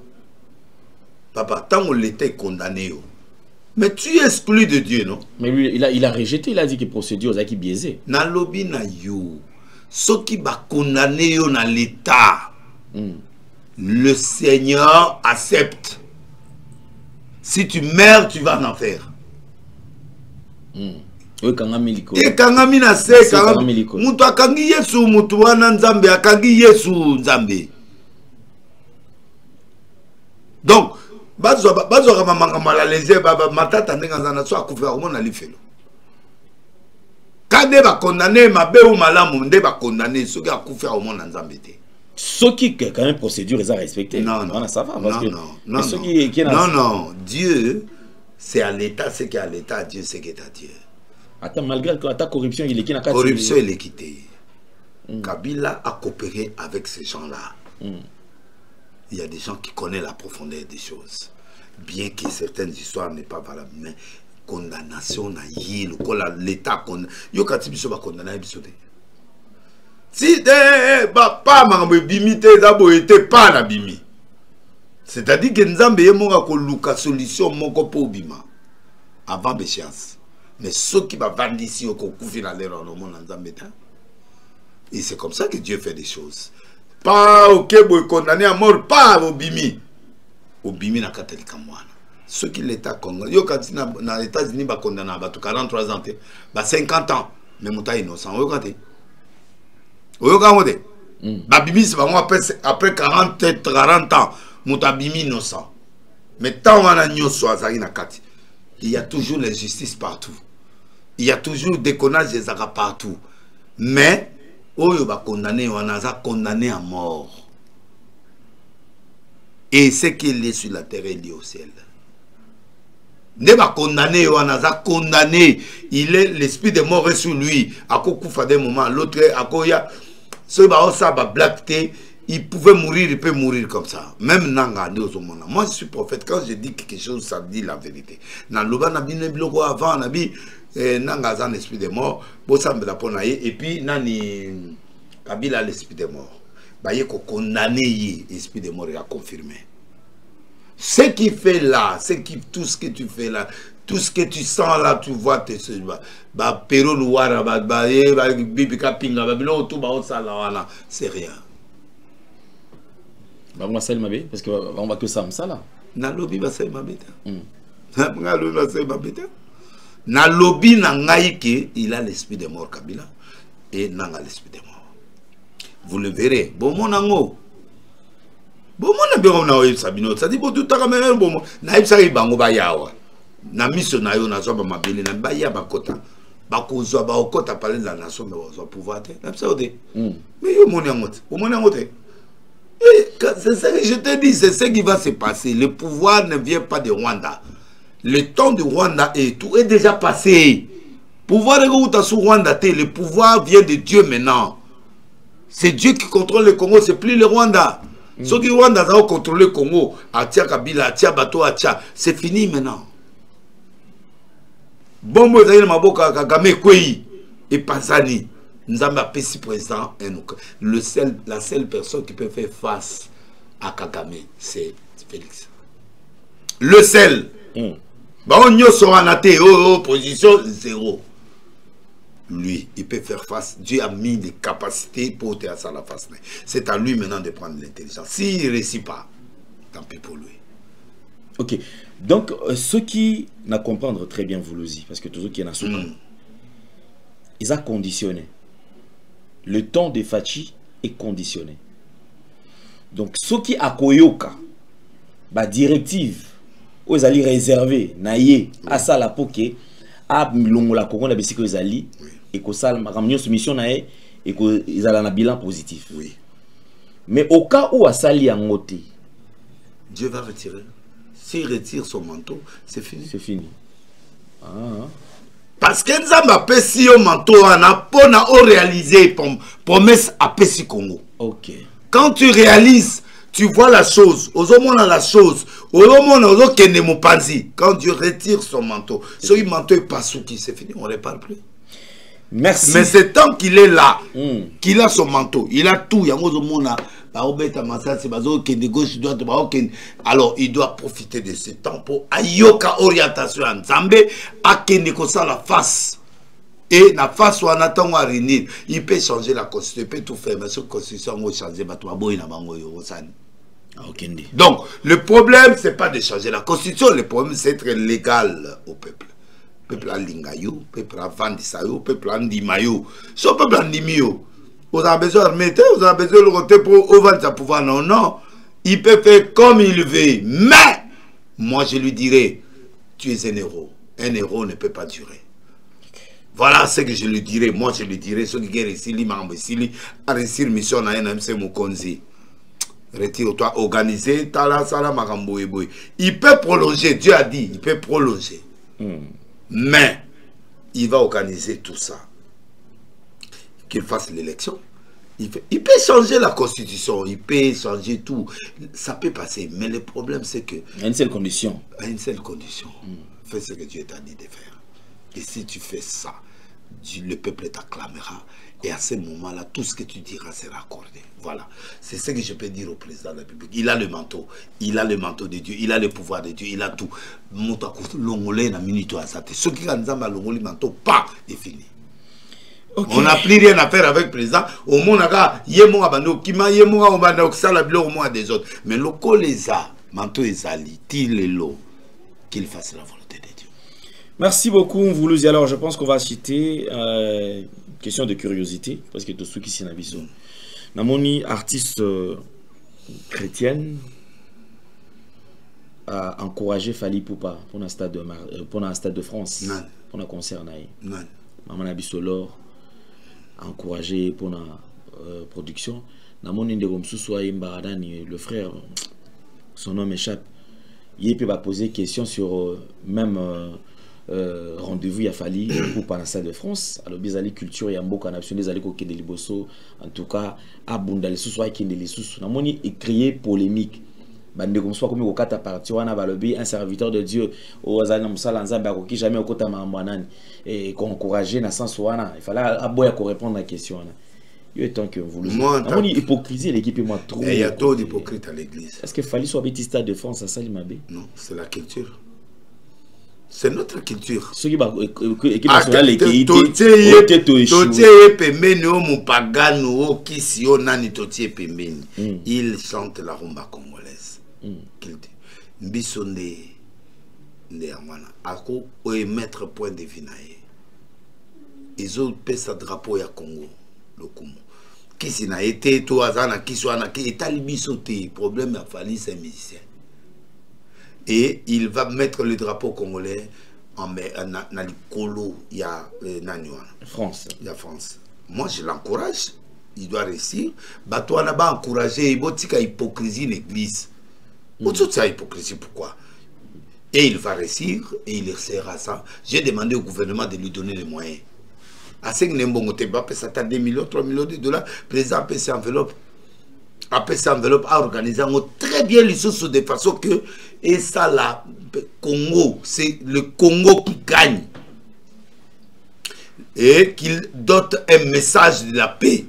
papa, tant on l'était condamné, mais tu es exclu de Dieu, non? Mais lui, il a rejeté, il a dit que procédure qui biaisé. Na lobi na yo, ceux qui va condamner yo na l'état, le Seigneur accepte. Si tu meurs, tu vas en enfer. ekangami na se mutu akangi Yesu mutu wana nzambe akangi Yesu nzambe. Donc bazo mamanga malaleze baba matata ndenga nzana so akufa komona lifelo. Kade ba condamner mabe ou malamu nde ba condamner soki akufa komona nzambe te. Ce qui est quand même procédure est à respecter. Non, ça va parce que non, Dieu c'est à l'État, ce qui est à l'État, Dieu c'est qui est à Dieu. Attends, malgré ta corruption, il est qui n'a pas corruption, il est quitté. Kabila a coopéré avec ces gens-là. Il y a des gens qui connaissent la profondeur des choses. Bien que certaines histoires n'est pas valables, mais condamnation na yil, l'État condamne. Yo katibiso ba condamner bisode. Si pas mambo bimite zabo était pas la bimi. C'est-à-dire que Nzambe yemonga ko luka solution moko po bima avant béchéance. Mais ceux qui va vendre ici au koufi na l'erreur au monde Nzambe ta. Et c'est comme ça que Dieu fait des choses. Pas OK boy condamné à mort pas au bimi. Au bimi na katolika mwana. Ceux qui l'état congolais yo katina na les États-Unis ba condamné à 43 ans ba 50 ans mais muta innocent yo kate. Yo kamote. Ba bimi c'est vraiment après 40 ans mutabimi innocent. Mais tant on a nyoso azali na kati. Il y a toujours l'injustice partout. Il y a toujours des connards des agas partout. Mais oyo ba condamné on a condamné à mort. Et ce qu'il est sur la terre est lié au ciel. Ne va condamner, on a condamné. Il est l'esprit de mort est sur lui. À quoi des moments, l'autre à quoi il y a ce ça va blackter. Il pouvait mourir, il peut mourir comme ça. Même Nanga au monde. Moi je suis prophète. Quand je dis quelque chose, ça dit la vérité. Dans l'Oba Nabi Nebiloko avant Nabi Nanga a un esprit de mort. Bossam la ponaye et puis Nani Kabila l'esprit de mort. Baye ko condamné l'esprit de mort il a confirmé. Ce qui fait là, tout ce que tu fais là, tout ce que tu sens là, tu vois tes pero luara c'est rien. Bah moi ça m'a parce que on va que ça là. Na lobby ba ça m'a bête. Na lobby na ngaïke, il a l'esprit de mort Kabila et nanga l'esprit de mort. Vous le verrez. Bon mon ango. Bon mon bien na oyo sabino. Ça dit bon tout ta même bon. Na ibsa ibango ba yawa. Na mission na yo na zo ba mabeli na ba ya ba kota. Ba ko zo ba okota parler de la nation mais on pouvoir te. Na ça ode. Mais yo mon ango. Bon mon ango te. C'est ça que je te dis, c'est ce qui va se passer. Le pouvoir ne vient pas de Rwanda. Le temps du Rwanda et tout est déjà passé. Pouvoir de Rwanda, le pouvoir vient de Dieu maintenant. C'est Dieu qui contrôle le Congo, c'est plus le Rwanda. Ceux qui Rwanda ont contrôlé le Congo, Atia Kabila, Atia Bato, Atia, c'est fini maintenant. Bombo Zaïl Maboka Kagame Kwei et Panzani. Nous avons appelé si président la seule personne qui peut faire face à Kagame, c'est Félix. Le seul. On y a opposition zéro. Lui, il peut faire face. Dieu a mis les capacités pour faire ça à la face. C'est à lui maintenant de prendre l'intelligence. S'il ne réussit pas, tant pis pour lui. Ok. Donc, ceux qui ne comprennent très bien vous le dites, parce que tous ceux qui en ont ils ont conditionné. Le temps de Fachi est conditionné. Donc, ceux qui ont koyoka, la directive, ils allaient réserver, naïe, à ça la poké, à la Congo, la Bessico, ils allaient, et que ça, la soumission naïe, et qu'ils allaient un bilan positif. Oui. Mais au cas où à Sali a ngoté, Dieu va retirer. S'il retire son manteau, c'est fini. C'est fini. Ah. Parce que nous avons fait un manteau, on a réalisé promesse à Pessi Congo. Ok. Quand tu réalises, tu vois la chose. Aux hommes, on a la chose. Aux hommes, on a quand Dieu retire son manteau, ce manteau est pas souki, c'est fini, on ne parle plus. Merci. Mais c'est tant qu'il est là, qu'il a son manteau, il a tout. Alors il doit profiter de ce temps pour ayoka orientation en Zambé, à Kendekosa la face. Et la face où on attend à réunir, il peut changer la constitution, il peut tout faire, mais cette constitution va changer. Donc, le problème, ce n'est pas de changer la constitution, le problème, c'est d'être légal au peuple. peuple alingayo, peuple avandisayo, peuple andimayo. Ce peuple andimio, vous avez besoin de mettre, vous avez besoin de le côté pour vendre pouvoir. Non, non. Il peut faire comme il veut. Mais, moi je lui dirais, tu es un héros. Un héros ne peut pas durer. Voilà ce que je lui dirais. Moi je lui dirais, ceux qui ont réussi, à réussir mission à un MC Mokonzi. Retire-toi, organiser, il peut prolonger, Dieu a dit, il peut prolonger. Mais, il va organiser tout ça. Qu'il fasse l'élection. Il peut changer la constitution, il peut changer tout. Ça peut passer, mais le problème c'est que... À une seule condition. À une seule condition. Fais ce que Dieu t'a dit de faire. Et si tu fais ça, le peuple t'acclamera. Et à ce moment-là, tout ce que tu diras sera accordé. Voilà. C'est ce que je peux dire au président de la République. Il a le manteau. Il a le manteau de Dieu. Il a le pouvoir de Dieu. Il a tout. Ceux qui ont le manteau, pas, est fini. Okay. On n'a plus rien à faire avec le président. Au moins, des autres. Mais le colléza, manteau ezali, qu'il fasse la volonté de Dieu. Merci beaucoup, Mvoulouzi. Alors, je pense qu'on va citer question de curiosité, parce que tout ce qui s'y n'a vu. Namoni, artiste chrétienne, a encouragé Fally Ipupa pour un stade de France, pour un concert. Maman Abisolor a encouragé pour la production. Namoni le frère, son nom m'échappe. Il peut poser question sur même rendez-vous il a fallu pour pendant ça de France. Alors bizarre culture il y a beaucoup nation des alliés de Liboso en tout cas abunda les sous qui les sous namoni et créer polémique bande comme soit comme au kata partir on a balobi un serviteur de Dieu au azana musala nzamba qui jamais au kota mambanani et qu'on encourager na sens wana il fallait aboya ko répondre à la question là. Il est temps que vous le namoni hypocrisie l'équipe moi trop. Il y a trop d'hypocrites à l'église. Est-ce que Fally soit bêtiste de France à Salimabé? Non, c'est la culture. C'est notre culture. Ceux qui équipe nationale et qui ils chantent la rumba congolaise. Mbisonde Ndéamana. Ako mettre point de vinaye. Ils ont payé sa drapeau ya Congo. Le Congo. Qui s'y n'a été, tout azana, qui soit na qui est alibisoté. Problème a fallu c'est musicien. Et il va mettre le drapeau congolais en l'icolo, il y a France. Il y a France. Moi, je l'encourage. Il doit réussir. Bato n'a pas encouragé. Il y a hypocrisie l'église. Autour de ça, hypocrisie, pourquoi? Et il va réussir et il essaiera ça. J'ai demandé au gouvernement de lui donner les moyens. À ce que Nembongote Bapé, ça t'a 2 millions, 3 millions de dollars. Président a cette enveloppe. Après cette enveloppe a organisé très bien les choses de façon que et ça là Congo c'est le Congo qui gagne et qu'il dote un message de la paix.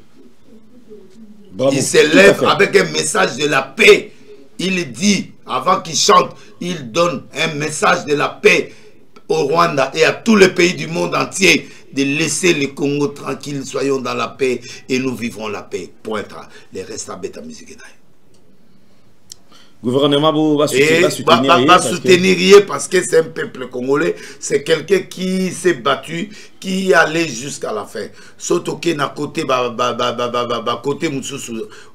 Bravo. Il s'élève avec un message de la paix. Il dit avant qu'il chante, il donne un message de la paix au Rwanda et à tous les pays du monde entier. De laisser le Congo tranquille, soyons dans la paix et nous vivrons la paix. Point. Les restes à bêta musique. Le gouvernement va soutenir parce que c'est un peuple congolais, c'est quelqu'un qui s'est battu, qui allait jusqu'à la fin. Surtout qu'à côté,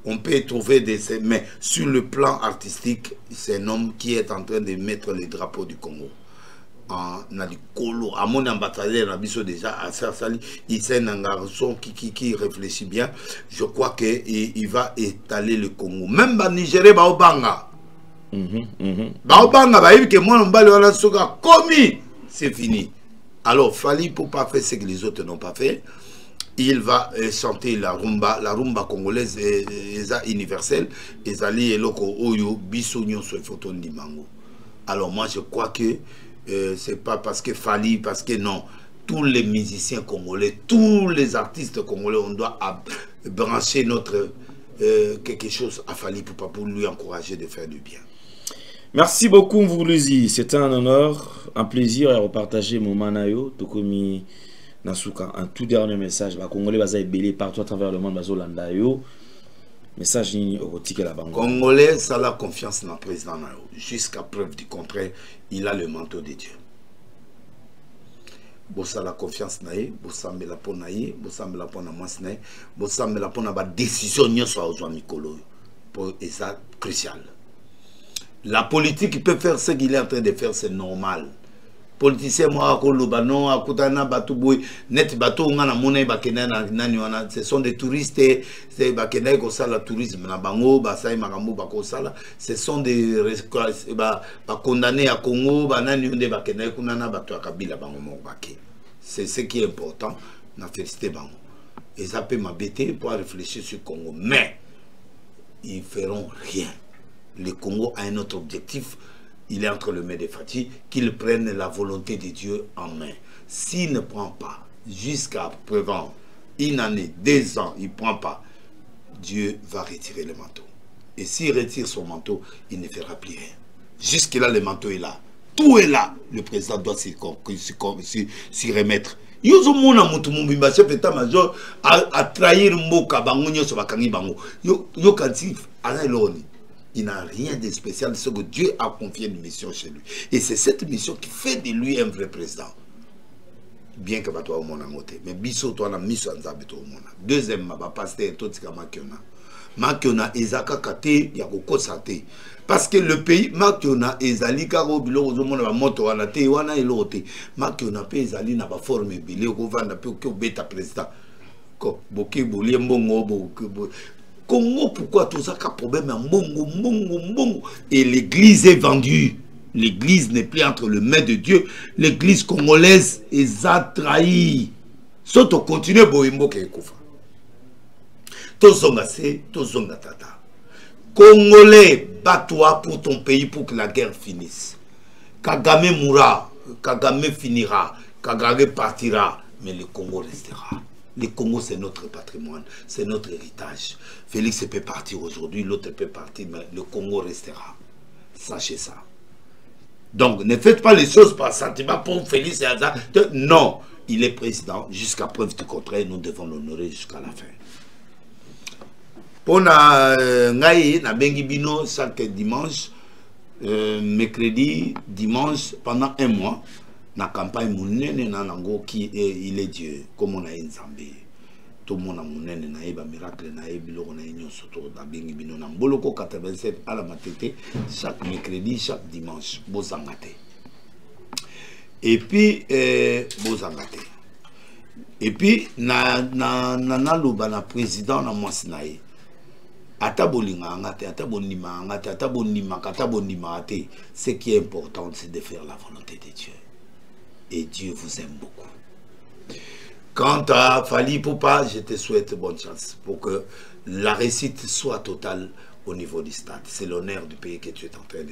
on peut trouver des... Mais sur le plan artistique, c'est un homme qui est en train de mettre le drapeau du Congo. À mon ambassadeur déjà c'est un garçon qui réfléchit bien. Je crois qu'il va étaler le Congo. Même dans Nigeria, c'est fini. Alors Fally pour pas faire ce que les autres n'ont pas fait. Il va chanter la rumba congolaise universelle. Alors moi je crois que c'est pas parce que Fally, parce que non, tous les musiciens congolais, tous les artistes congolais, on doit brancher notre quelque chose à Fally pour lui encourager de faire du bien. Merci beaucoup Mvoulouzi, c'était un honneur, un plaisir à repartager mon manayo, Tokomi Nasuka, un tout dernier message. Les Congolais vont être partout à travers le monde, message érotique à la banque. Congolais, ça a confiance dans le président. Jusqu'à preuve du contraire, il a le manteau de Dieu. bossa la confiance nae, bossa me la ponaye, bossa me la pona masne, bossa me la pona ba décision nyoso aux mikolo pour et ça crucial. La politique peut faire ce qu'il est en train de faire, c'est normal. Politicien moi ko lobano akutana batu boy net batu ngana mona bakena na nani wana, ce sont des touristes, c'est bakena ko sala tourisme na bango basai makambo bako sala, ce sont des ba condamnés à Congo banani onde bakena kuna na batu akabila bango mo bake. C'est ce qui est important, na félicité bango. Et ça peut m'embêter pour réfléchir sur Congo, mais ils feront rien. Le Congo a un autre objectif. Il est entre les mains des Fati, qu'ils prennent la volonté de Dieu en main. S'il ne prend pas, jusqu'à présent, une année, 2 ans, il ne prend pas, Dieu va retirer le manteau. Et s'il retire son manteau, il ne fera plus rien. Jusque-là, le manteau est là. Tout est là. Le président doit s'y remettre. Yozo mona mutu mumba chef d'état-major a trahir mboka bango nyoso bakangi bango. Yo kanti ana eloni. Il n'a rien de spécial, c'est que Dieu a confié une mission chez lui. Et c'est cette mission qui fait de lui un vrai président. Bien que toi au monde mais biso toi na mission nzambe to mona. Deuxième ma pasteur totika makiona. Makiona ezaka kate ya kokosate. Parce que le pays makiona ezali karo biloko zo mona ba moto wana te wana elote. Makiona pe ezali na ba forme bilé ko vanda pe ko beta président. Ko boki bolie mbongo bo Congo, pourquoi tout ça a problème à Mbongo. Et l'église est vendue. L'église n'est plus entre les mains de Dieu. L'église congolaise est trahie. Soto continue boimbo kekufa. Tozonga se, tozonga tata. Congolais, bats-toi pour ton pays pour que la guerre finisse. Kagame mourra, Kagame finira, Kagame partira, mais le Congo restera. Le Congo, c'est notre patrimoine, c'est notre héritage. Félix peut partir aujourd'hui, l'autre peut partir, mais le Congo restera. Sachez ça. Donc, ne faites pas les choses par sentiment pour Félix et Hazard. Non, il est président. Jusqu'à preuve du contraire, nous devons l'honorer jusqu'à la fin. Pour Ngaï, na Bengibino, chaque dimanche, mercredi, dimanche, pendant 1 mois, na campagne munene na nango qui il est Dieu comme on a Nzambe tout le monde a munene na eba miracle na ebiloko na union soto da bengi bino na boloko 87 à la matete chaque mercredi chaque dimanche bozangate et puis bozangate et puis na loba na président na mwasinae ata bolinga ngate ata bonima ngate ata bonima kata bonima te, ce qui est important c'est de faire la volonté de Dieu. Et Dieu vous aime beaucoup. Quant à Fali Poupa, je te souhaite bonne chance pour que la réussite soit totale au niveau du stade. C'est l'honneur du pays que tu es en train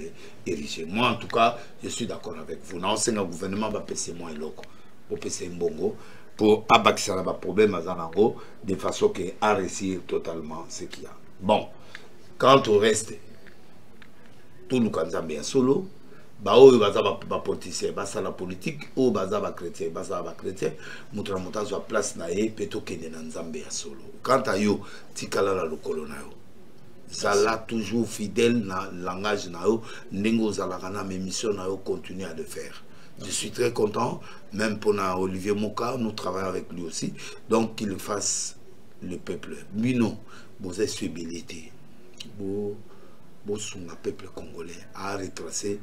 d'ériger. Moi, en tout cas, je suis d'accord avec vous. Non, c'est le gouvernement va passer moins loco pour passer mbongo pour abaxer le problème à Zanango de façon à réussir totalement ce qu'il y a. Bon, quant au reste, tout le Kanzambe est solo. Bao baza ba politicien basa la politique ou baza ba chrétien mutra mutazo a place na ye peto kende na Nzambe ya solo. Quant à yo tikala la lokolo na yo zala toujours fidèle na langage na yo ndingo zala kana mission na yo continue à le faire. Je suis très content même pour Olivier Moka, nous travaillons avec lui aussi, donc qu'il fasse le peuple bino bozé stabilité bo sunga peuple congolais à retracer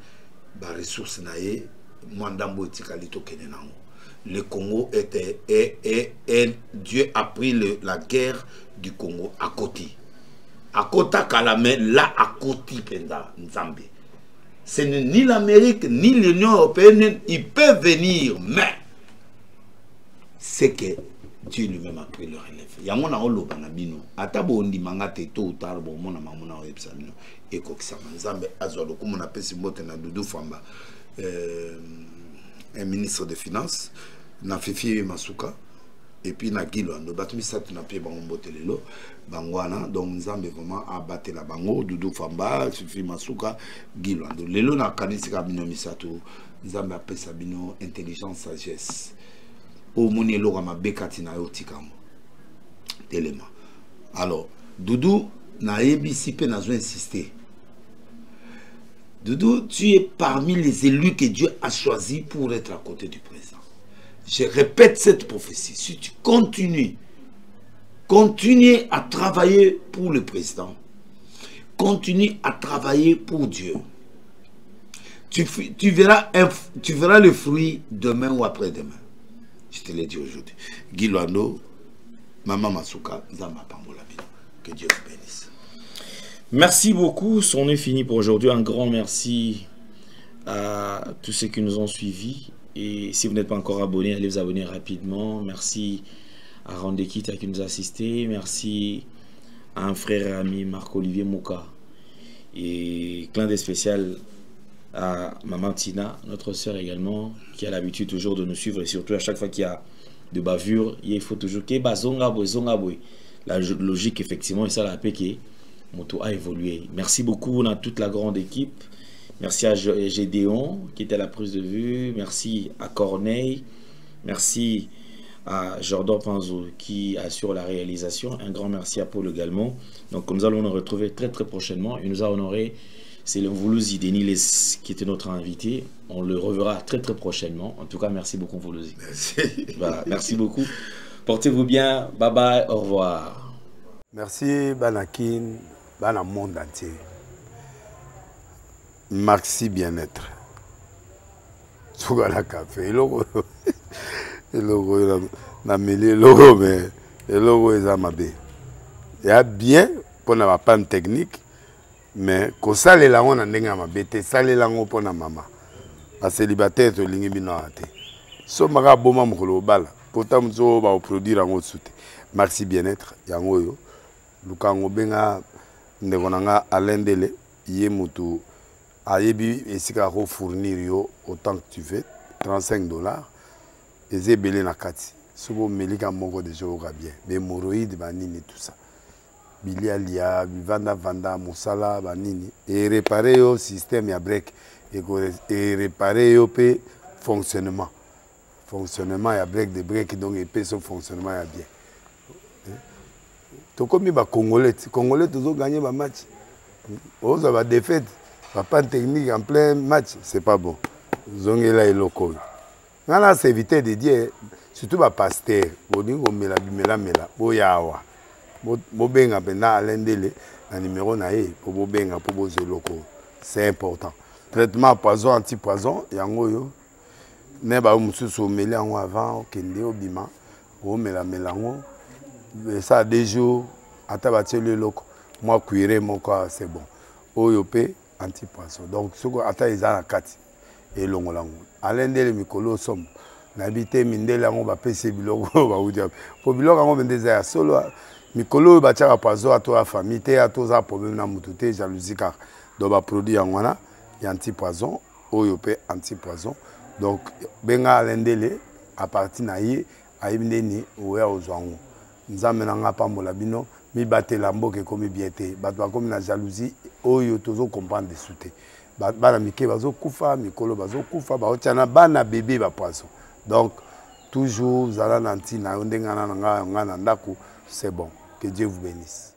ba ressources naé mwandambo tikalito kenenango. Le Congo et Dieu a pris la guerre du Congo à côté. À côté Kalamé, là à côté penda Nzambe. Ce n'est ni l'Amérique ni l'Union européenne, ils peuvent venir, mais c'est que Dieu lui-même a pris le relève. Yamona olo banabino, atabo ndi mangate to utarbo mona mamuna websano et kokisa Nzambe azwalo comme on appelle Simbote na Doudou Famba, un ministre des Finances, na Fifi Masuka et puis na Gilwando batumi satu na pie bango mbotelelo bangwana, donc Nzambe vraiment a battu la bango Doudou Famba, Fifi Masuka, Gilwando lelo na kanisika bino misatu Nzambe a pesa bino intelligence, sagesse au moni loga mabekati na yo tikamo élément. Alors Doudou na ebisi pe na zo insister. Doudou, tu es parmi les élus que Dieu a choisis pour être à côté du président. je répète cette prophétie, si tu continues à travailler pour le président, continue à travailler pour Dieu, tu verras le fruit demain ou après-demain. Je te l'ai dit aujourd'hui. Guy Luando, Maman Masuka, Zama Pambolabino. Que Dieu vous bénisse. Merci beaucoup. C'en est fini pour aujourd'hui. Un grand merci à tous ceux qui nous ont suivis. Et si vous n'êtes pas encore abonné, allez vous abonner rapidement. Merci à Randekita qui nous a assisté. Merci à un frère et ami, Marc-Olivier Mouka. Et clin d'œil spécial à Maman Tina, notre sœur également, qui a l'habitude toujours de nous suivre. Et surtout à chaque fois qu'il y a de bavure, il faut toujours que la logique, effectivement, et ça la paix qui Moto a évolué. Merci beaucoup à toute la grande équipe. Merci à Gédéon qui était à la prise de vue. Merci à Corneille. Merci à Jordan Panzo qui assure la réalisation. Un grand merci à Paul également. Donc nous allons nous retrouver très prochainement. Il nous a honoré. C'est le Mvuluzi Denis qui était notre invité. On le reverra très prochainement. En tout cas, merci beaucoup Mvuluzi. Merci. Voilà, merci beaucoup. Portez-vous bien. Bye bye. Au revoir. Merci Banakin, Bana monde entier. Merci bien-être. Sougala café. Logo na mêlé logo mais logo ezamabe. Il y a bien pour na panne technique. Mais ko sale la on ndenge mabete sale la ngo pona mama ba célibataire to lingi bino ate so maka boma mokolo bala pourtant mzo ba produire ngo sute merci bien-être yango yo lukango benga ndeko nanga alendele ye mutu ayebi esika ko fournir yo autant que tu veux $35 ezebele na kati sobo melika moko de jour bien mais hémorroïdes banini tout ça bilialia vanda musala banini et réparer au système ya break et réparer au pe fonctionnement ya break de break donc et son fonctionnement ya bien to comme ba congolais toujours gagner ba match on va défaite pas technique en plein match c'est pas bon zongela eloko ngana c'est éviter de dire surtout ba pasteur boningo mela boyawa bobenga pena alendele na numéro na ye pour bobenga pour bozeloko c'est important traitement poison anti-poison yango yo ne ba mususu meli yango avant kende obima o melango ça 2 jours ata bateli loko moi cuire moko c'est bon oyo pe anti-poison donc soko ata ezana kati elongolango alendele mikolo somme na bité mindele yango ba pese biloko ba udia po biloko yango bendeza ya solo mikolo bachaka poison à toi famille te à tous problème na mututé jalousie car do ba produit ngwana ya anti-poison oyo pe anti-poison donc benga alendele à partir na ye ayibindeni oya ozwango nzambe na nga pambola bino mi batela mboke komi biete bato bakomi na jalousie oyo tozo comprendre de souté bana mike bazo kufa mikolo bazo kufa ba otiana bana bébé ba poison donc toujours zala nanti na ndenga na nga ndako c'est bon. Que Dieu vous bénisse.